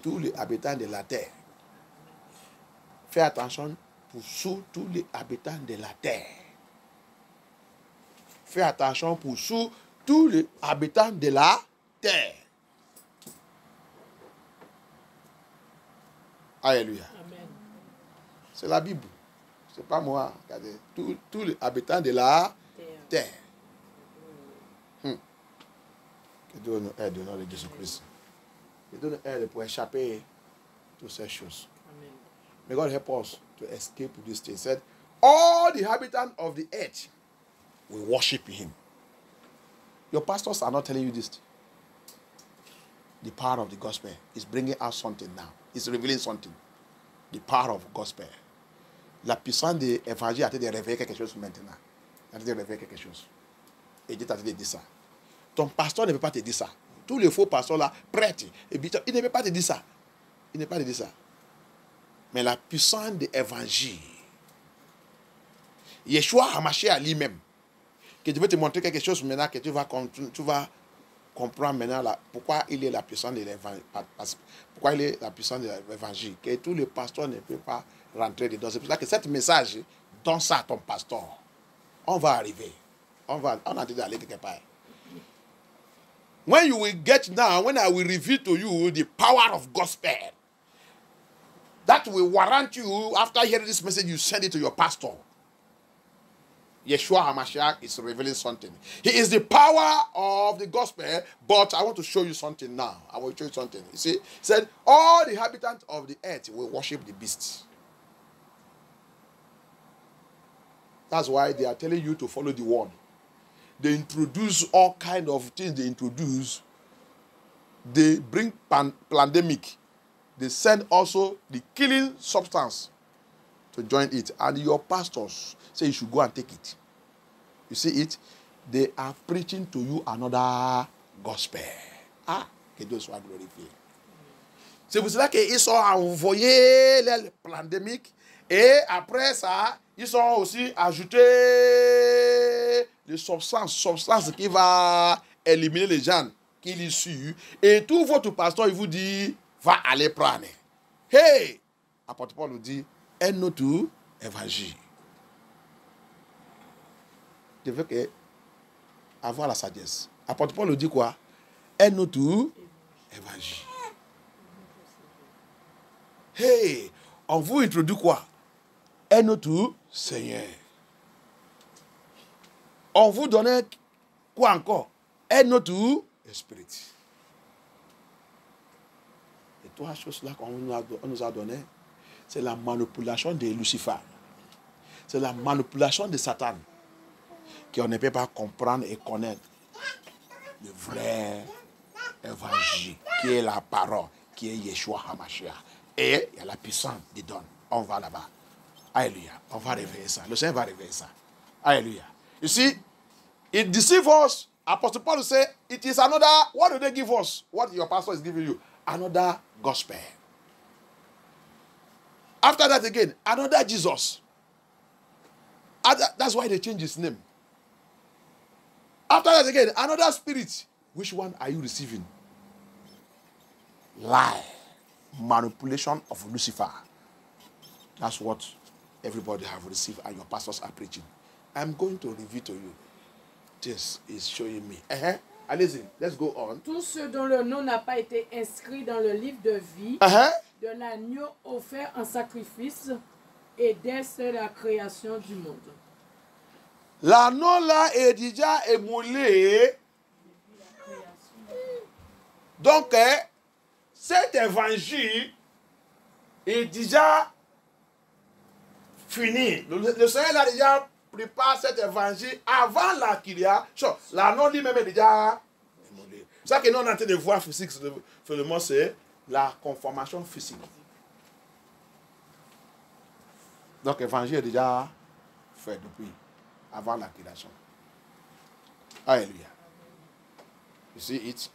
Tous les habitants de la terre. Fais attention pour tous les habitants de la terre. Fais attention pour tous les habitants de la terre. Alléluia. Amen. C'est la Bible. Ce n'est pas moi. Regardez. Tous les habitants de la terre. Que Dieu nous aide au nom de Jésus-Christ. Que Dieu nous aide pour échapper à toutes ces choses. Amen. May God help us to escape this thing. He said, all the inhabitants of the earth will worship him. Your pastors are not telling you this. The power of the gospel is bringing out something now. It's revealing something. The power of gospel. La puissance de l'évangile a été de réveiller quelque chose maintenant. A été de réveiller quelque chose. Et Dieu t'a dit de dire ça. Ton pasteur ne peut pas te dire ça. Tous les faux pasteurs là, prêtres, et il ne peut pas te dire ça. Il ne peut pas te dire ça. Mais la puissance de l'évangile. Yeshua a marché à lui-même. Que je vais te montrer quelque chose maintenant que tu vas comprends maintenant pourquoi il est la puissance de l'évangile. Pourquoi il est la puissance de l'évangile. Que tous les pasteurs ne peuvent pas rentrer dedans. C'est pour ça que cet message, donne ça à ton pasteur. On va arriver. On a dit d'aller quelque part. When you will get now, when I will reveal to you the power of gospel, that will warrant you, after hearing this message, you send it to your pastor. Yeshua HaMashiach is revealing something. He is the power of the gospel, but I want to show you something now. I will show you something. You see, he said, all the inhabitants of the earth will worship the beast. That's why they are telling you to follow the word. They introduce all kinds of things they introduce. They bring pandemic. They send also the killing substance to join it. And your pastors say you should go and take it. You see it? They are preaching to you another gospel. Ah, que Dieu soit glorifié. C'est pour cela qu'ils ont envoyé les pandémiques. Et après ça, ils ont aussi ajouté des substances qui va éliminer les gens qui les suivent. Et tout votre pasteur, il vous dit, va aller prendre. Hey! Apôtre Paul nous dit, un autre évangile. Je veux avoir la sagesse. Apôtre Paul nous dit quoi? Un autre évangile. Hey! On vous introduit quoi? Un autre Seigneur. On vous donne quoi encore? Un autre esprit. Et trois choses-là qu'on nous a données, c'est la manipulation de Lucifer. C'est la manipulation de Satan. Qu'on ne peut pas comprendre et connaître le vrai évangile, qui est la parole, qui est Yeshua HaMashiach. Et il y a la puissance des dons. On va là-bas. Alléluia. On va réveiller ça. Le Seigneur va réveiller ça. Alléluia. You see, it deceives us. Apostle Paul said, it is another, what do they give us? What your pastor is giving you? Another gospel. After that again, another Jesus. That's why they changed his name. After that again, another spirit. Which one are you receiving? Lie. Manipulation of Lucifer. That's what everybody have received and your pastors are preaching. I'm going to reveal to you. This is showing me. Allez-y, let's go on. Tous ceux dont le nom n'a pas été inscrit dans le livre de vie de l'agneau offert en sacrifice et dès la création du monde. L'anneau là est déjà émoulé. Donc, cet évangile est déjà fini. Le Seigneur a déjà préparé cet évangile avant la création. L'anneau lui-même est déjà émoulé. C'est ça que nous on est en train de voir physique, c'est la conformation physique. Donc l'évangile est déjà fait depuis avant la création. Alléluia. You see it?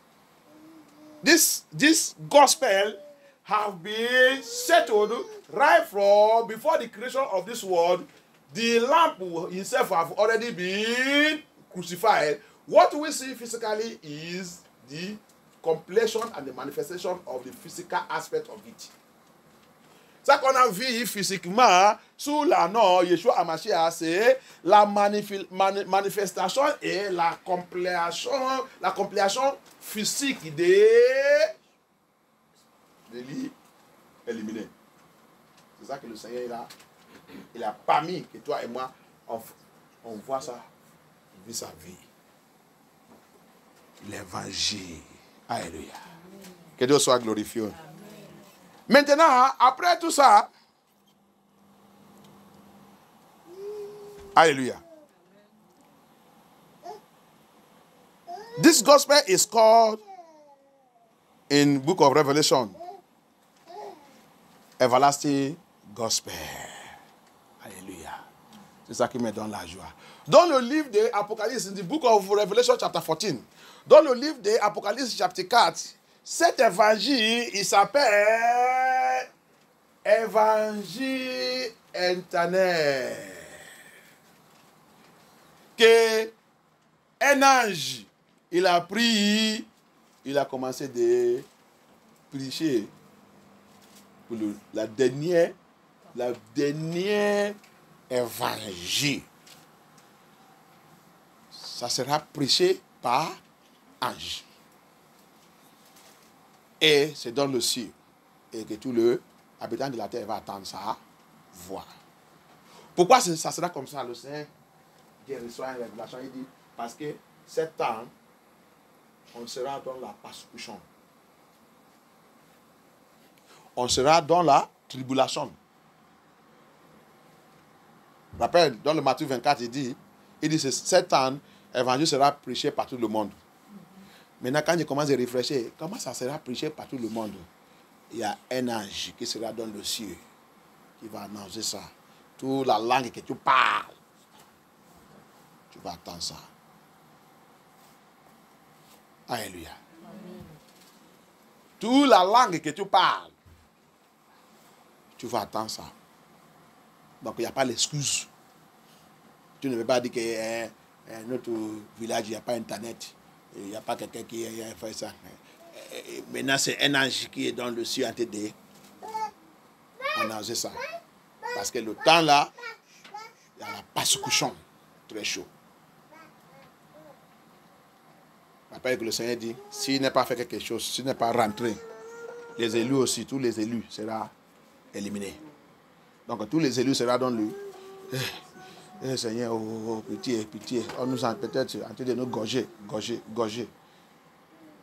This gospel have been settled right from before the creation of this world. The Lamb himself have already been crucified. What we see physically is the completion and the manifestation of the physical aspect of it. Ça qu'on a vu physiquement sous l'anneau Yeshua HaMashiach, c'est la manifestation et la complétion physique de l'éliminer. C'est ça que le Seigneur il a permis que toi et moi on voit ça, on vit sa vie. L'évangile. Alléluia. Que Dieu soit glorifié. Amen. Maintenant, après tout ça, Alléluia. This gospel is called in book of Revelation everlasting gospel. Alléluia. C'est ça qui me donne la joie. Dans le livre de Apocalypse, in the book of Revelation chapter 14, dans le livre de Apocalypse chapitre 4, cet évangile, il s'appelle évangile éternel. Que un ange, il a pris il a commencé de prêcher pour la dernière évangile. Ça sera prêché par ange. Et c'est dans le ciel. Et que tout le habitant de la terre va attendre sa voix. Pourquoi ça sera comme ça? Le Seigneur qui reçoit une révélation, il dit, parce que 7 ans, on sera dans la persécution. On sera dans la tribulation. Rappelle, dans le Matthieu 24, il dit c'est 7 ans, l'évangile sera prêché par tout le monde. Maintenant, quand je commence à réfléchir, comment ça sera prêché par tout le monde? Il y a un ange qui sera dans le ciel, qui va annoncer ça. Toute la langue que tu parles, tu vas attendre ça. Alléluia. Toute la langue que tu parles, tu vas attendre ça. Donc, il n'y a pas l'excuse. Tu ne veux pas dire que notre village, il n'y a pas Internet. Il n'y a pas quelqu'un qui a fait ça. Maintenant, c'est un ange qui est dans le ciel en train d'annoncer ça. Parce que le temps là, il y a la persécution. Très chaud. Je rappelle que le Seigneur dit, s'il n'est pas fait quelque chose, s'il n'est pas rentré, les élus aussi, tous les élus seront éliminés. Donc tous les élus seront dans lui. Seigneur, pitié, pitié. On nous a peut-être en train de nous gorger.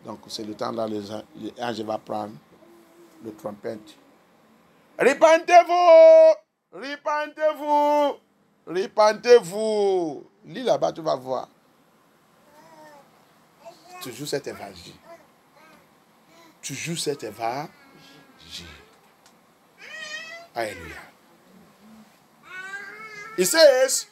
Donc c'est le temps là, l'ange va prendre le trompette. Repentez-vous! Repentez-vous! Repentez-vous! Lis là-bas, tu vas voir. Toujours cet évangile. Toujours cet évangile. Alléluia. It says,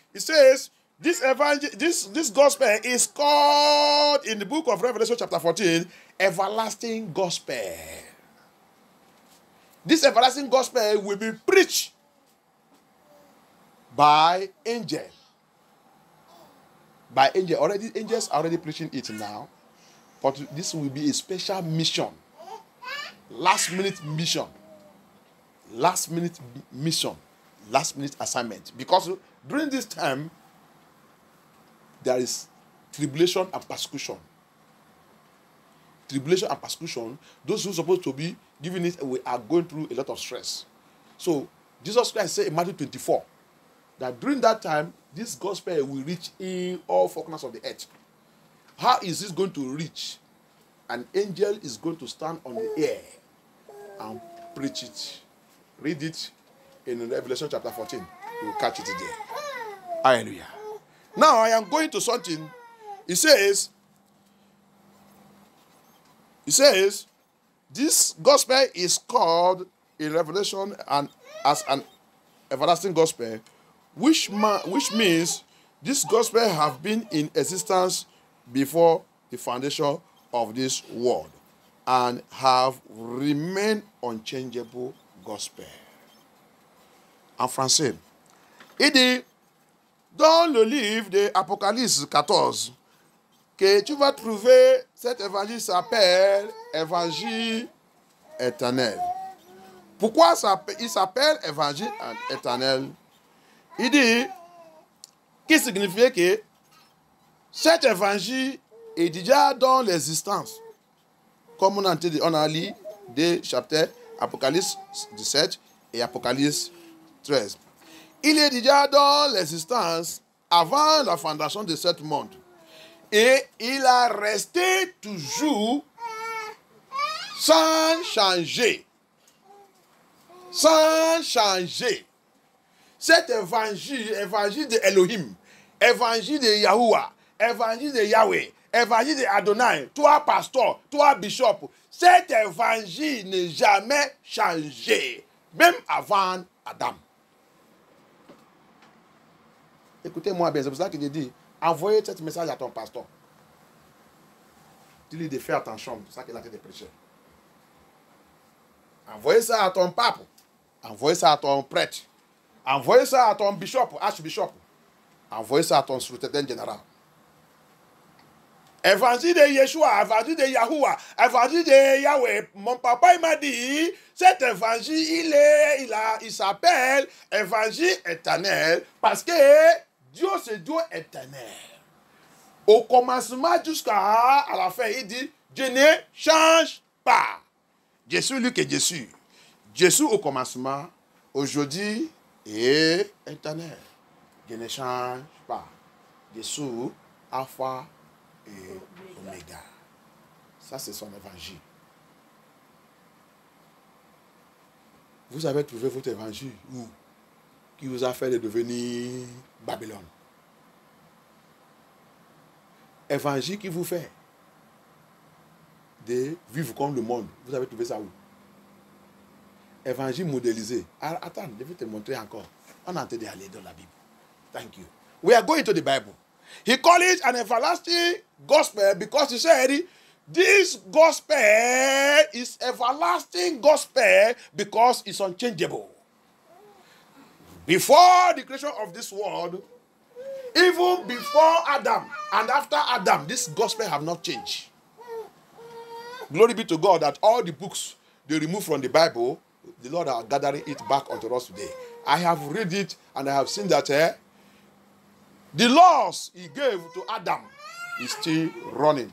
this gospel is called in the book of Revelation chapter 14, everlasting gospel. This everlasting gospel will be preached by angels. By angels. Angels are already preaching it now. But this will be a special mission. Last minute mission. Last minute assignment. Because during this time, there is tribulation and persecution. Tribulation and persecution, those who are supposed to be giving it away are going through a lot of stress. So, Jesus Christ said in Matthew 24, that during that time, this gospel will reach in all four corners of the earth. How is this going to reach? An angel is going to stand on the air and preach it. Read it in Revelation chapter 14. You will catch it there. Hallelujah. Now I am going to something. It says, this gospel is called in Revelation and as an everlasting gospel, which means this gospel have been in existence before the foundation of this world and have remained unchangeable gospel. En français, il dit dans le livre de Apocalypse 14 que tu vas trouver cet évangile s'appelle évangile éternel. Pourquoi il s'appelle évangile éternel? Il dit qui signifie que cet évangile est déjà dans l'existence. Comme on a lu des chapitres Apocalypse 17 et Apocalypse 13. Il est déjà dans l'existence avant la fondation de ce monde. Et il a resté toujours sans changer. Sans changer. Cet évangile, évangile de Elohim, évangile de Yahuwah, évangile de Yahweh, évangile de Adonai, toi pasteur, toi bishop, cet évangile n'est jamais changé, même avant Adam. Écoutez-moi bien, c'est pour ça que je dis, envoyez ce message à ton pasteur. Dis-lui de faire attention, c'est ça qu'il a fait de prêcher. Envoyez ça à ton pape, envoyez ça à ton prêtre, envoyez ça à ton bishop, archbishop, envoyez ça à ton secrétaire général. Évangile de Yeshua, évangile de Yahoua, évangile de Yahweh. Mon papa, il m'a dit, cet évangile, il s'appelle évangile éternel parce que Dieu, c'est Dieu éternel. Au commencement jusqu'à la fin, il dit, Dieu ne change pas. Jésus, lui que Jésus. Jésus au commencement, aujourd'hui, est éternel. Dieu ne change pas. Jésus, Alpha et Oméga. Ça, c'est son évangile. Vous avez trouvé votre évangile où? Qui vous a fait de devenir Babylone. Évangile qui vous fait de vivre comme le monde. Vous avez trouvé ça où? Évangile modélisé. Alors, attends, je vais te montrer encore. On est en train d'aller dans la Bible. Thank you. We are going to the Bible. He called it an everlasting gospel because he said this gospel is everlasting gospel because it's unchangeable. Before the creation of this world, even before Adam and after Adam, this gospel have not changed. Glory be to God that all the books they remove from the Bible, the Lord are gathering it back unto us today. I have read it and I have seen that the laws he gave to Adam is still running.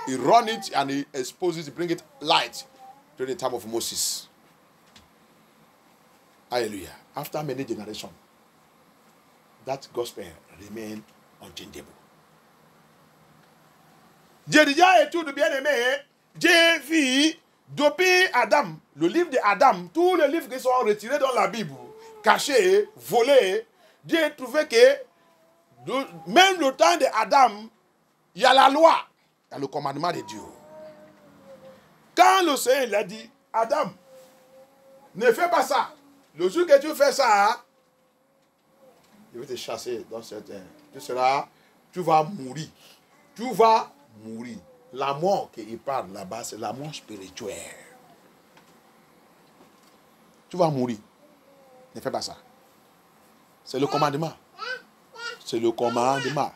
He run it and he exposes it, bring it light during the time of Moses. Hallelujah. After many generations, that gospel remain unchangeable. J'ai déjà étudié bien aimé. J'ai vu depuis Adam, le livre d'Adam, tous les livres qui sont retirés dans la Bible, cachés, volés, j'ai trouvé que même le temps d'Adam, il y a la loi, il y a le commandement de Dieu. Quand le Seigneur l'a dit, Adam, ne fais pas ça. Le jour que tu fais ça, je vais te chasser dans cette... Tu vas mourir. Tu vas mourir. La mort qu'il parle là-bas, c'est la mort spirituelle. Tu vas mourir. Ne fais pas ça. C'est le commandement. C'est le commandement.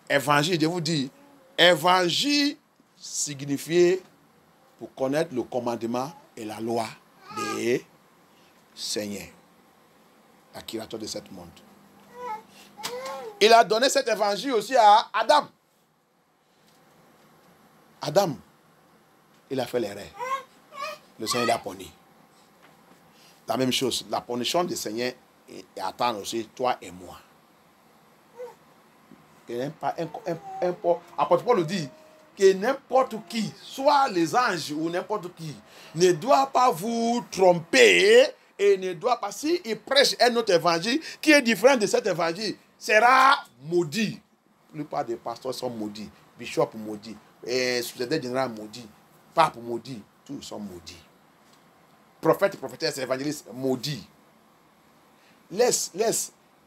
Évangile, je vous dis, évangile signifie pour connaître le commandement et la loi des Seigneurs, la créature de ce monde. Il a donné cet évangile aussi à Adam. Adam, il a fait l'erreur. Le Seigneur l'a puni. La même chose, la punition du Seigneur attend aussi toi et moi. Apôtre Paul le dit que n'importe qui, soit les anges ou n'importe qui, ne doit pas vous tromper et ne doit pas, s'il prêche un autre évangile qui est différent de cet évangile, sera maudit. La plupart des pasteurs sont maudits, bishops maudits, secrétaire général maudit, pape maudit, tous sont maudits. Prophètes, prophétesses, évangélistes maudits. Laisse,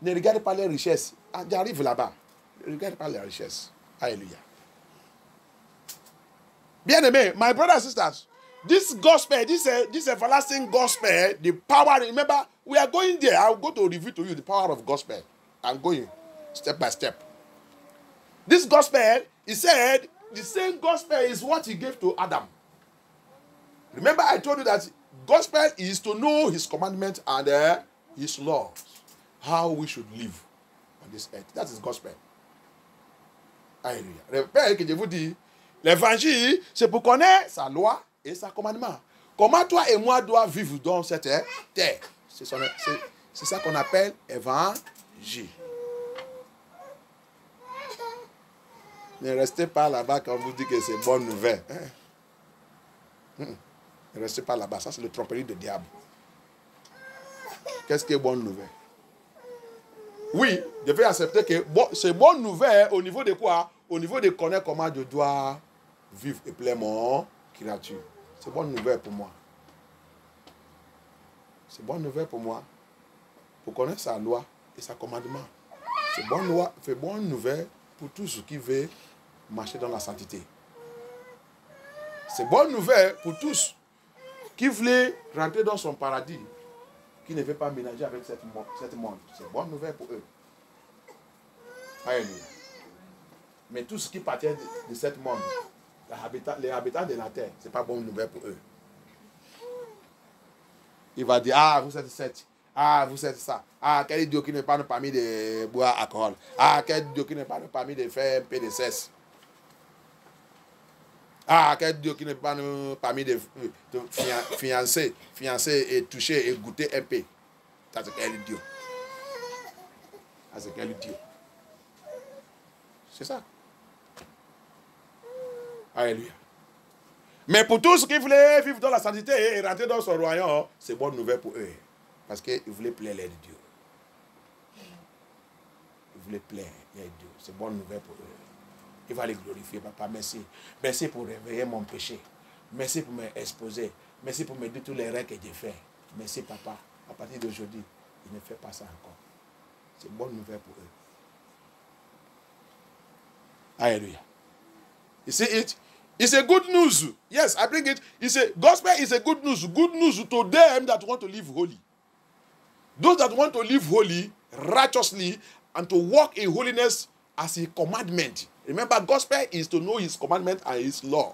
ne regarde pas les richesses. J'arrive là-bas. Ne regarde pas les richesses. Alléluia. Bien-aimés, my brothers and sisters, this gospel, this everlasting gospel, the power, remember, we are going there. I'll go to reveal to you the power of gospel. I'm going step by step. This gospel, he said, the same gospel is what he gave to Adam. Remember, I told you that gospel is to know his commandments and his laws, how we should live on this earth. That is gospel. Alléluia. Repère que je vous dis, l'évangile, c'est pour connaître sa loi et sa commandement. Comment toi et moi doivent vivre dans cette terre? C'est ça qu'on appelle évangile. Ne restez pas là-bas quand on vous dit que c'est bonne nouvelle. Ne restez pas là-bas. Ça, c'est le tromperie du diable. Qu'est-ce qui est bonne nouvelle? Oui, je vais accepter que c'est bonne nouvelle au niveau de quoi? Au niveau de connaître comment je dois vivre et plaire mon créature. C'est bonne nouvelle pour moi. C'est bonne nouvelle pour moi. Pour connaître sa loi et sa commandement. C'est bonne nouvelle pour tous ceux qui veulent marcher dans la sainteté. C'est bonne nouvelle pour tous qui veulent rentrer dans son paradis, qui ne veulent pas ménager avec cette monde. C'est bonne nouvelle pour eux. Alléluia. Mais tout ce qui partait de ce monde, les habitants de la terre, ce n'est pas bonne nouvelle pour eux. Il va dire, ah, vous êtes sept. Ah, vous êtes ça. Ah, quel idiot qui n'est pas parmi de boire alcool. Ah, quel idiot qui n'est pas parmi de faire un peu de cesse. Ah, quel idiot qui n'est pas parmi de fiancer et toucher et goûter un peu. Ça, c'est quel idiot. Ça, c'est quel idiot. C'est ça. Alléluia. Mais pour tous ceux qui voulaient vivre dans la sainteté et rentrer dans son royaume, c'est bonne nouvelle pour eux. Parce qu'ils voulaient plaire les dieux. Ils voulaient plaire les dieux. C'est bonne nouvelle pour eux. Il va les glorifier. Papa, merci. Merci pour réveiller mon péché. Merci pour m'exposer. Merci pour me dire tous les rêves que j'ai faits. Merci, papa. À partir d'aujourd'hui, il ne fait pas ça encore. C'est bonne nouvelle pour eux. Alléluia. You see it? It's a good news. Yes, I bring it. It's a gospel is a good news. Good news to them that want to live holy. Those that want to live holy, righteously, and to walk in holiness as a commandment. Remember, gospel is to know his commandment and his law.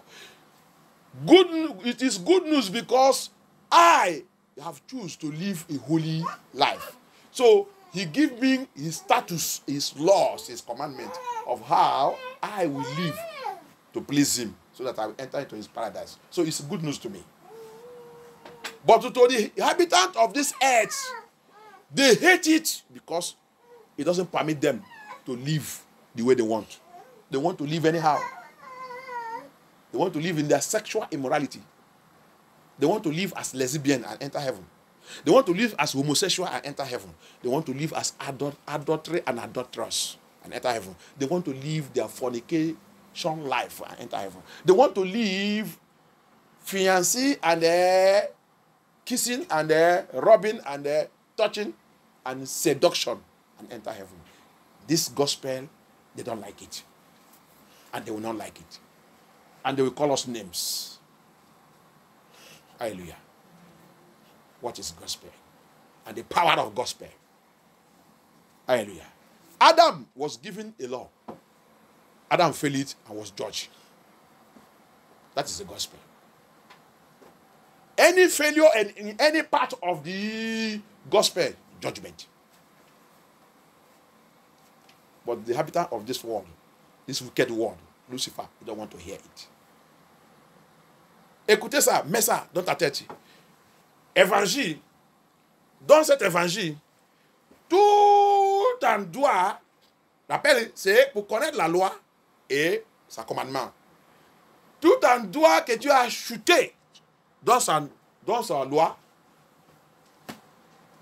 It is good news because I have chosen to live a holy life. So he gives me his status, his laws, his commandment of how I will live to please him, so that I will enter into his paradise. So it's good news to me. But to the inhabitants of this earth, they hate it because it doesn't permit them to live the way they want. They want to live anyhow. They want to live in their sexual immorality. They want to live as lesbian and enter heaven. They want to live as homosexual and enter heaven. They want to live as adultery and adulterous and enter heaven. They want to live their fornication life and enter heaven. They want to live fiancé and kissing and rubbing and touching and seduction and enter heaven. This gospel, they don't like it. And they will not like it. And they will call us names. Hallelujah. What is gospel? And the power of gospel. Hallelujah. Adam was given a law. Adam failed it and was judged. That is the gospel. Any failure in any part of the gospel, judgment. But the inhabitant of this world, this wicked world, Lucifer, you don't want to hear it. Écoutez ça, mets ça dans ta tête. Évangile. Dans cet évangile, tout en droit, l'appel, c'est pour connaître la loi et sa commandement. Tout en droit que Dieu a chuté dans sa loi,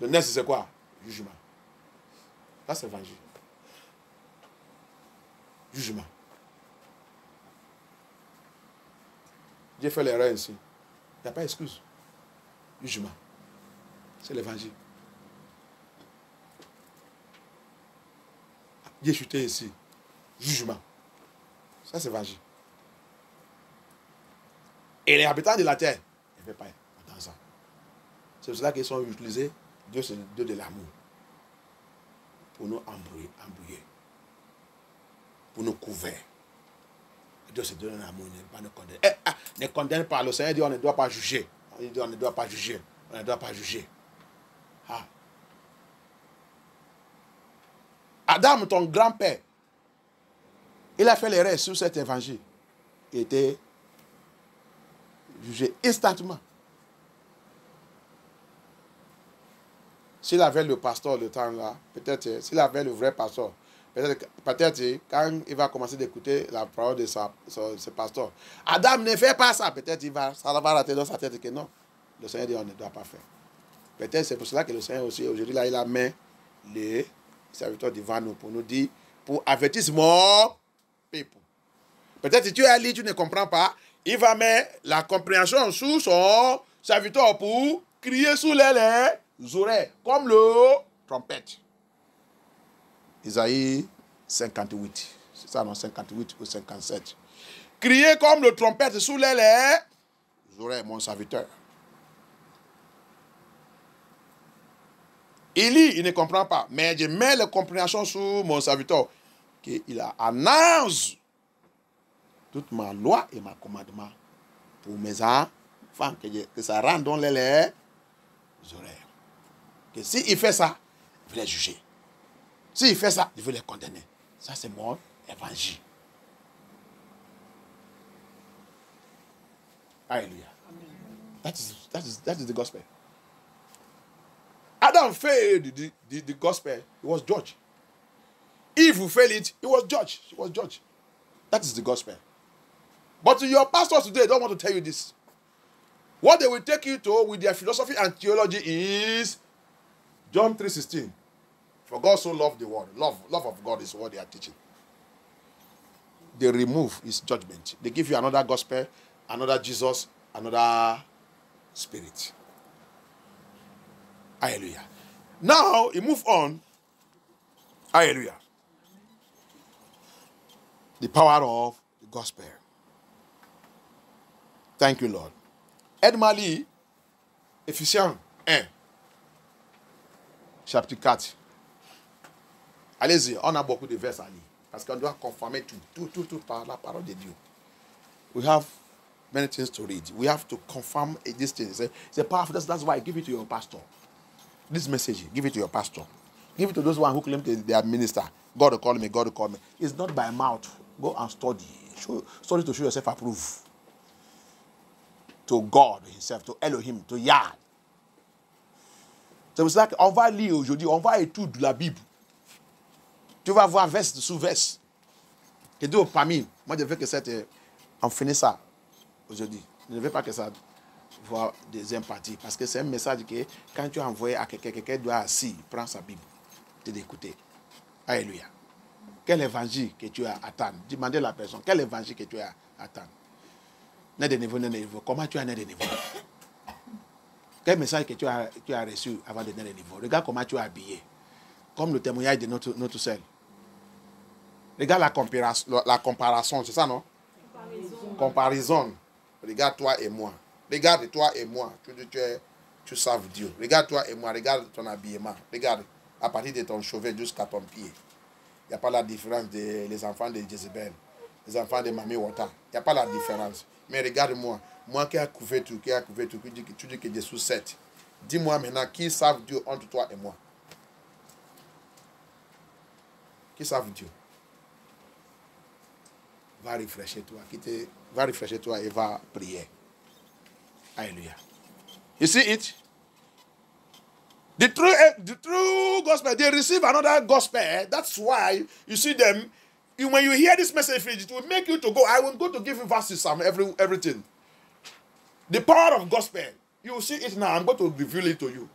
le next, c'est quoi? Jugement. Ça, c'est évangile. Jugement. J'ai fait l'erreur ici. Il n'y a pas d'excuse. Jugement. C'est l'évangile. J'ai chuté ici. Jugement. Ça, c'est l'évangile. Et les habitants de la terre, ils ne font pas dans ça. C'est pour cela qu'ils sont utilisés. Dieu, c'est le Dieu de l'amour. Pour nous embrouiller. Pour nous couvrir. Dieu se donne l'amour, il ne va pas nous condamner. Ne condamne pas. Le Seigneur dit on ne doit pas juger. Il dit on ne doit pas juger. On ne doit pas juger. Ah. Adam, ton grand-père, il a fait l'erreur sur cet évangile. Il était jugé instantanément. S'il avait le pasteur le temps là, peut-être, s'il avait le vrai pasteur, peut-être quand il va commencer d'écouter la parole de ce pasteur, Adam ne fait pas ça. Peut-être ça va rater dans sa tête que non. Le Seigneur dit on ne doit pas faire. Peut-être c'est pour cela que le Seigneur aussi, aujourd'hui, là, il a mis les serviteurs devant nous pour nous dire, pour avertir mon peuple. Peut-être tu es là, tu ne comprends pas. Il va mettre la compréhension sous son serviteur pour crier sous les oreilles, comme le trompette. Isaïe 58. C'est ça, non, 58 ou 57. Criez comme le trompette sous les oreilles, mon serviteur. Il ne comprend pas. Mais je mets la compréhension sur mon serviteur. Qu'il annonce toute ma loi et ma commandement pour mes enfants, que ça rentre dans les oreilles. Que s'il fait ça, je vais les juger. S'il fait ça, je vais les condamner. Ça, c'est mon évangile. Hallelujah. That is the gospel. Adam failed the gospel. He was judged. If you fail it, he was judged. He was judged. That is the gospel. But your pastors today don't want to tell you this. What they will take you to with their philosophy and theology is John 3:16. For God so loved the world. Love of God is what they are teaching. They remove his judgment. They give you another gospel, another Jesus, another spirit. Hallelujah. Now, he move on. Hallelujah. The power of the gospel. Thank you, Lord. Edmali, Ephésiens 1, chapitre 4. Allez-y, on a beaucoup de versets à lire. Parce qu'on doit conformer tout par la parole de Dieu. We have many things to read. We have to confirm these things. It's a powerful. That's why I give it to your pastor. This message, give it to your pastor. Give it to those one who claim they are minister. God will call me, God will call me. It's not by mouth. Go and study. Study to show yourself approved. To God himself, to Elohim, to Yah. C'est pour ça qu'on va lire aujourd'hui, on va étudier la Bible. Tu vas voir verse sous verse. Et deux parmi, moi je veux que ça, on finisse ça aujourd'hui. Je ne veux pas que ça voit deuxième partie. Parce que c'est un message que quand tu as envoyé à quelqu'un, quelqu'un doit assis, prendre sa Bible, te l'écouter. Alléluia. Quel évangile que tu as à attendre? Demandez à la personne, quel évangile que tu as à attendre? Né de niveau. Comment tu as né de niveau? Quel message que tu as reçu avant de naître de niveau? Regarde comment tu as habillé. Comme le témoignage de notre seul. Regarde la comparaison, c'est ça, non? Comparaison. Regarde toi et moi. Regarde toi et moi. Tu saves Dieu. Regarde toi et moi. Regarde ton habillement. Regarde à partir de ton chevet jusqu'à ton pied. Il n'y a pas la différence des enfants de Jézabel, les enfants de Mami Wata. Il n'y a pas la différence. Mais regarde-moi. Moi qui a couvert tout, tu dis que Jésus 7. Dis-moi maintenant qui savent Dieu entre toi et moi. Qui savent Dieu? Va réfléchir-toi. Va réfléchir-toi et va prier. Alléluia. You see it? The true gospel, they receive another gospel. That's why you see them. When you hear this message, it will make you to go. I will go to give you verses and everything. The power of gospel. You will see it now. I'm going to reveal it to you.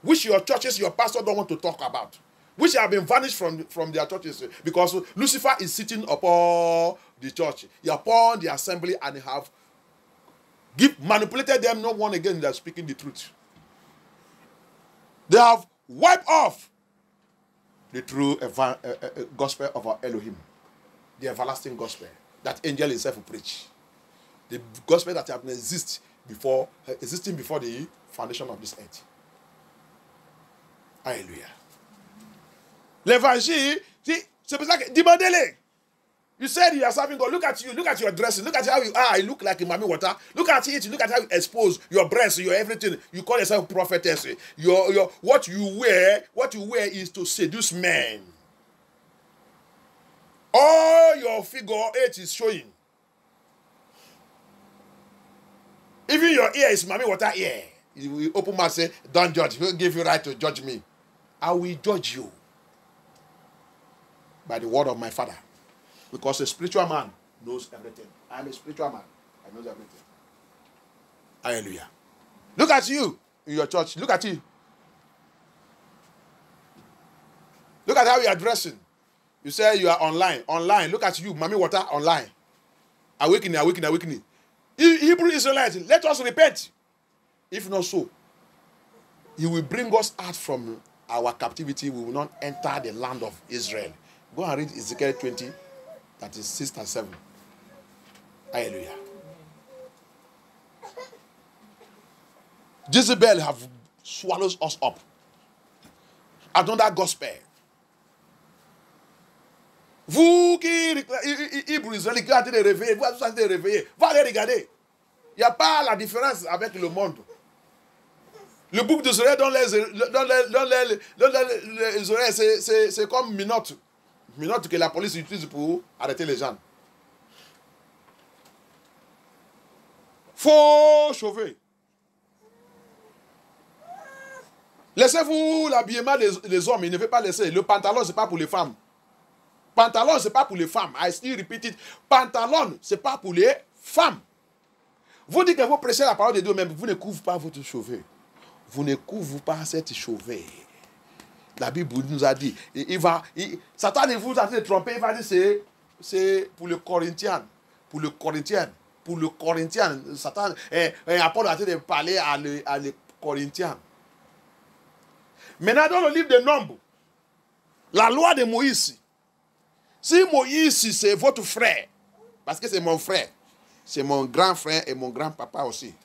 Which your churches, your pastor don't want to talk about. Which have been vanished from their churches. Because Lucifer is sitting upon the church. He upon the assembly and have manipulated them. No one again that speaking the truth. They have wiped off the true gospel of our Elohim. The everlasting gospel that angel himself will preach. The gospel that have existing before the foundation of this earth. Alléluia. L'évangile, c'est pour ça que demandez-les. You said you are serving God. Look at you. Look at your dressing. Look at how you are. You look like a Mami Water. Look at it. Look at how you expose your breasts, your everything. You call yourself prophetess. What you wear is to seduce men. All your figure 8 is showing. Even your ear is Mami Water ear. You will open mouth say, don't judge. He will give you right to judge me. I will judge you by the word of my Father. Because a spiritual man knows everything. I am a spiritual man. I know everything. Hallelujah. Look at you in your church. Look at you. Look at how you are dressing. You say you are online. Online. Look at you. Mami Water online. Awakening. Hebrew Israelites, let us repent. If not so, he will bring us out from our captivity. We will not enter the land of Israel. Go and read Ezekiel 20. That is 6 and 7. Hallelujah. Jezebel have swallowed us up. Another gospel. Vous qui, Hébreux, Israéliens, qui êtes en train de réveiller, vous êtes en train de réveiller, va aller regarder. Il n'y a pas la différence avec le monde. Le bouc de oreilles dans les oreilles, c'est comme minote. Minote que la police utilise pour arrêter les gens. Faut chauffer. Laissez-vous l'habillement des hommes, il ne veut pas laisser. Le pantalon, ce n'est pas pour les femmes. Pantalon, ce n'est pas pour les femmes. I still repeat it. Pantalon, ce n'est pas pour les femmes. Vous dites que vous prêchez la parole de Dieu, mais vous ne couvrez pas votre cheveux. Vous ne couvrez pas cette cheveux. La Bible nous a dit, Satan vous a dit de tromper, il va dire c'est pour le Corinthien. Pour le Corinthien. Pour le Corinthien. Satan, Paul a dit de parler à les Corinthiens. Maintenant, dans le livre de Nombres, la loi de Moïse, si Moïse c'est votre frère, parce que c'est mon frère, c'est mon grand frère et mon grand papa aussi.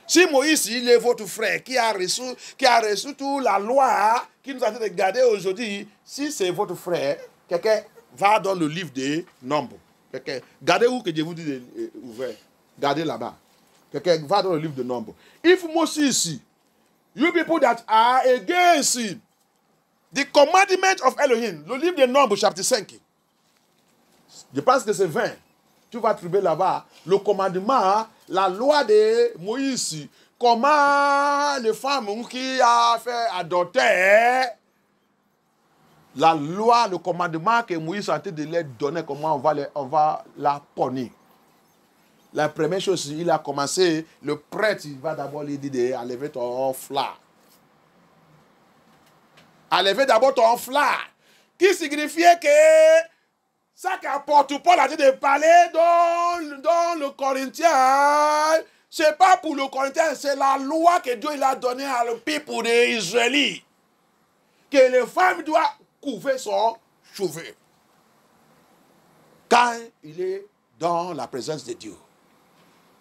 Si Moïse, il est votre frère qui a reçu toute la loi qui nous a dit de garder aujourd'hui, si c'est votre frère, quelqu'un va dans le livre des Nombres. Gardez où que je vous dis ouvert. Gardez là-bas. Quelqu'un va dans le livre de Nombres. If Moses, you people that are against the commandment of Elohim, le livre de Nombres, chapitre 5. Je pense que c'est 20. Tu vas trouver là-bas le commandement, la loi de Moïse. Comment les femmes qui a fait adopter, la loi, le commandement que Moïse a été de leur donner, comment on va la punir. La première chose, il a commencé, le prêtre, il va d'abord lui dire d'enlever ton flac. Enlever d'abord ton flac. Qui signifiait que ça qu'apporte Paul a dit de parler dans le Corinthien, c'est pas pour le Corinthien, c'est la loi que Dieu il a donnée à le peuple des Israélites. Que les femmes doivent couvrir son cheveu. Quand il est dans la présence de Dieu.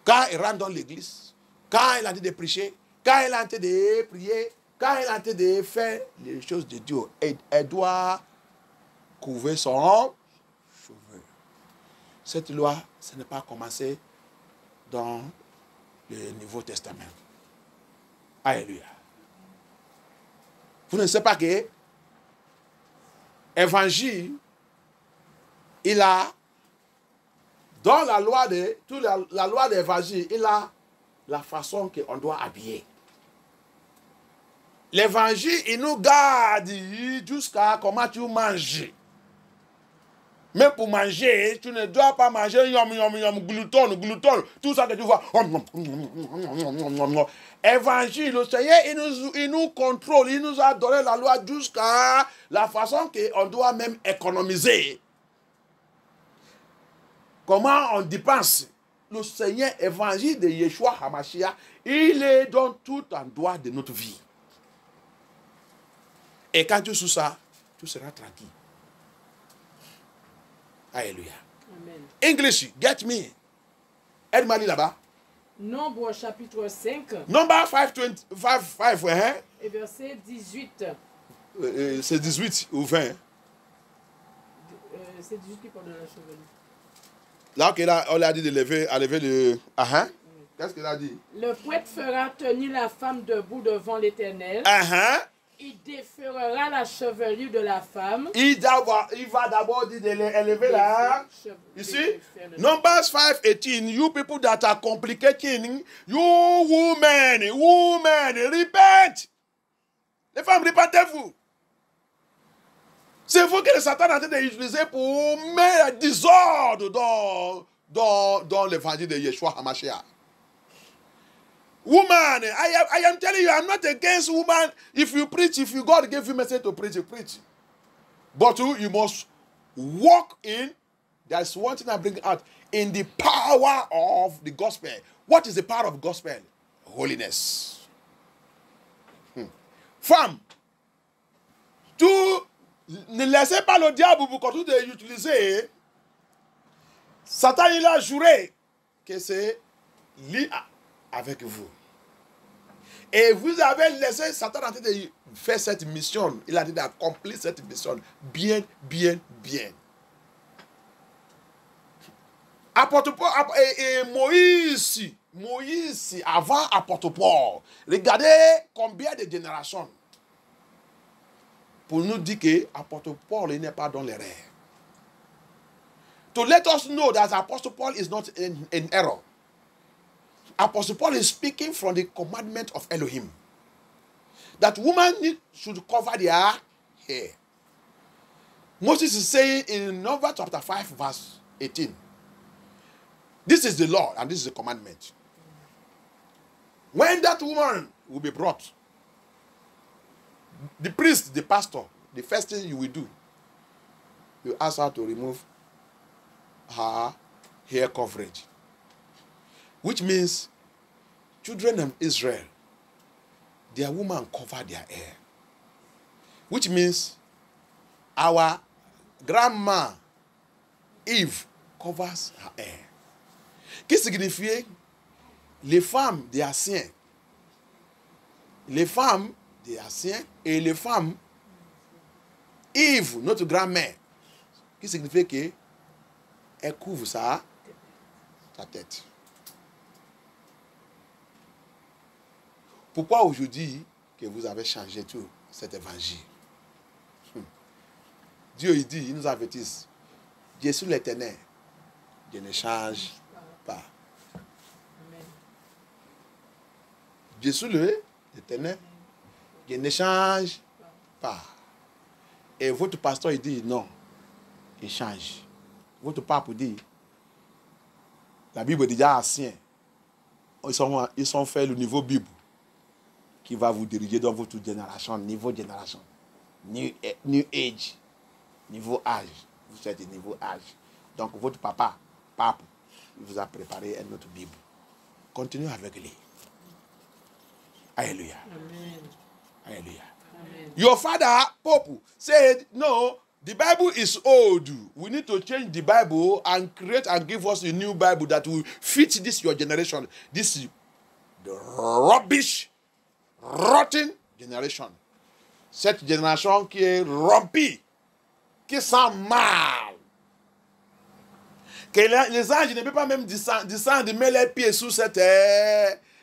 Quand il rentre dans l'église. Quand il a dit de prêcher. Quand il a dit de prier. Quand il a dit de faire les choses de Dieu. Elle doit couvrir son cheveu. Cette loi, ce n'est pas commencé dans le Nouveau Testament. Alléluia. Vous ne savez pas que l'évangile, il a, dans la loi de, la loi de l'évangile, il a la façon qu'on doit habiller. L'évangile, il nous garde jusqu'à comment tu manges. Même pour manger, tu ne dois pas manger gluten, tout ça que tu vois. Évangile, le Seigneur, il nous contrôle, il nous a donné la loi jusqu'à la façon qu'on doit même économiser. Comment on dépense. Le Seigneur, évangile de Yeshua HaMashiach, il est dans tout endroit de notre vie. Et quand tu sous ça, tu seras tranquille. Alléluia. Amen. English, get me. Aide-moi là-bas. Nombre chapitre 5. Number 5, hein? Et verset 18. C'est 18 ou 20. C'est 18 qui parle de la chevelure. Là, on a dit de lever, à lever le... Ah, qu'est-ce qu'il a dit? Le prêtre fera tenir la femme debout devant l'Éternel. Il déferrera la chevelure de la femme. Il va d'abord dire d'élever la... Ici, Numbers 5:18, you people that are complicating, you women, repent. Les femmes, répentez-vous. C'est vous que le Satan est en train d'utiliser pour mettre désordre dans l'évangile de Yeshua HaMashiach. Woman, I am telling you, I'm not against woman. If you preach, if you God gave you message to preach, you preach. But you must walk in, that's one thing I bring out, in the power of the gospel. What is the power of gospel? Holiness. Femme, tu ne laissez pas le diable pour continuer d'utiliser. Satan, il a juré que c'est lié avec vous. Et vous avez laissé Satan en train de faire cette mission. Il a dit d'accomplir cette mission bien, bien, bien. Apôtre Paul et Moïse, avant apôtre Paul, regardez combien de générations pour nous dire que apôtre Paul n'est pas dans l'erreur. To let us know that Apostle Paul is not in error. Apostle Paul is speaking from the commandment of Elohim. That women should cover their hair. Moses is saying in Numbers chapter 5 verse 18. This is the law and this is the commandment. When that woman will be brought, the priest, the pastor, the first thing you will do, you ask her to remove her hair coverage. Which means children of Israel, their women cover their hair. Which means our grandma Eve covers her hair. Qu'est-ce qui signifie? Les femmes des anciens. Les femmes des anciens et les femmes Eve, notre grand-mère. Qui signifie que elle couvre sa tête. Pourquoi aujourd'hui que vous avez changé tout cet évangile? Dieu il dit, il nous avertit. Jésus l'Éternel, Dieu ne change pas. Jésus l'Éternel, Dieu ne change pas. Et votre pasteur il dit non, il change. Votre pape dit, la Bible est déjà ancienne. Ils sont fait le niveau Bible qui va vous diriger dans votre génération, niveau génération. New age. Niveau âge. Vous êtes niveau âge. Donc votre pape, il vous a préparé une autre Bible. Continuez avec lui. Alléluia. Amen. Alléluia. Amen. Your father, Pope, said, no, the Bible is old. We need to change the Bible and create and give us a new Bible that will fit this your generation. This is the rubbish, rotten generation. Cette génération qui est rompue, qui sent mal. Que les anges ne peuvent pas même descendre, mettre les pieds sous cette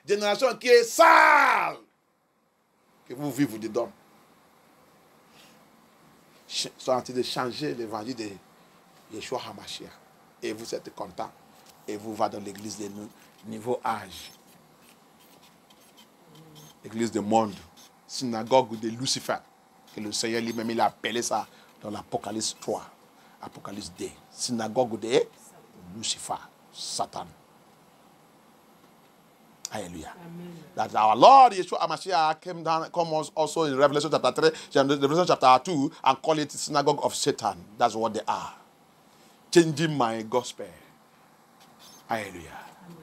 génération qui est sale. Que vous vivez dedans. Sont en train de changer l'évangile de Yeshua HaMashiach. Et vous êtes content. Et vous va dans l'église de niveau âge. L'église du monde. Synagogue de Lucifer. Que le Seigneur lui-même il a appelé ça dans l'Apocalypse 3. Apocalypse 2. Synagogue de Lucifer. Satan. Hallelujah. Amen. That our Lord Yeshua HaMashiach came down, comes also in Revelation chapter 3, Revelation chapter 2, and call it synagogue of Satan. That's what they are. Changing my gospel. Hallelujah. Amen.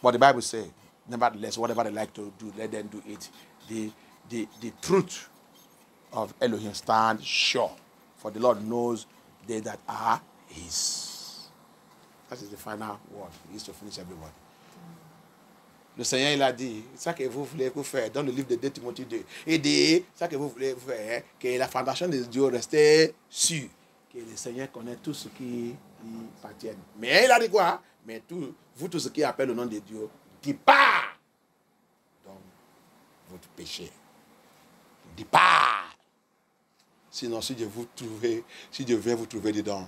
But the Bible says, nevertheless, whatever they like to do, let them do it. The truth of Elohim stands sure. For the Lord knows they that are his. That is the final word. He is to finish everyone. Le Seigneur, il a dit, ça que vous voulez vous faire, dans le livre de 2 Timothée 2, et dit, ça que vous voulez vous faire, que la fondation de Dieu reste sûre, que le Seigneur connaît tout ce qui lui appartient. Mais il a dit quoi? Mais vous tous ceux qui appellent le nom de Dieu, départ dans votre péché. Départ. Sinon, si Dieu viens vous trouver dedans,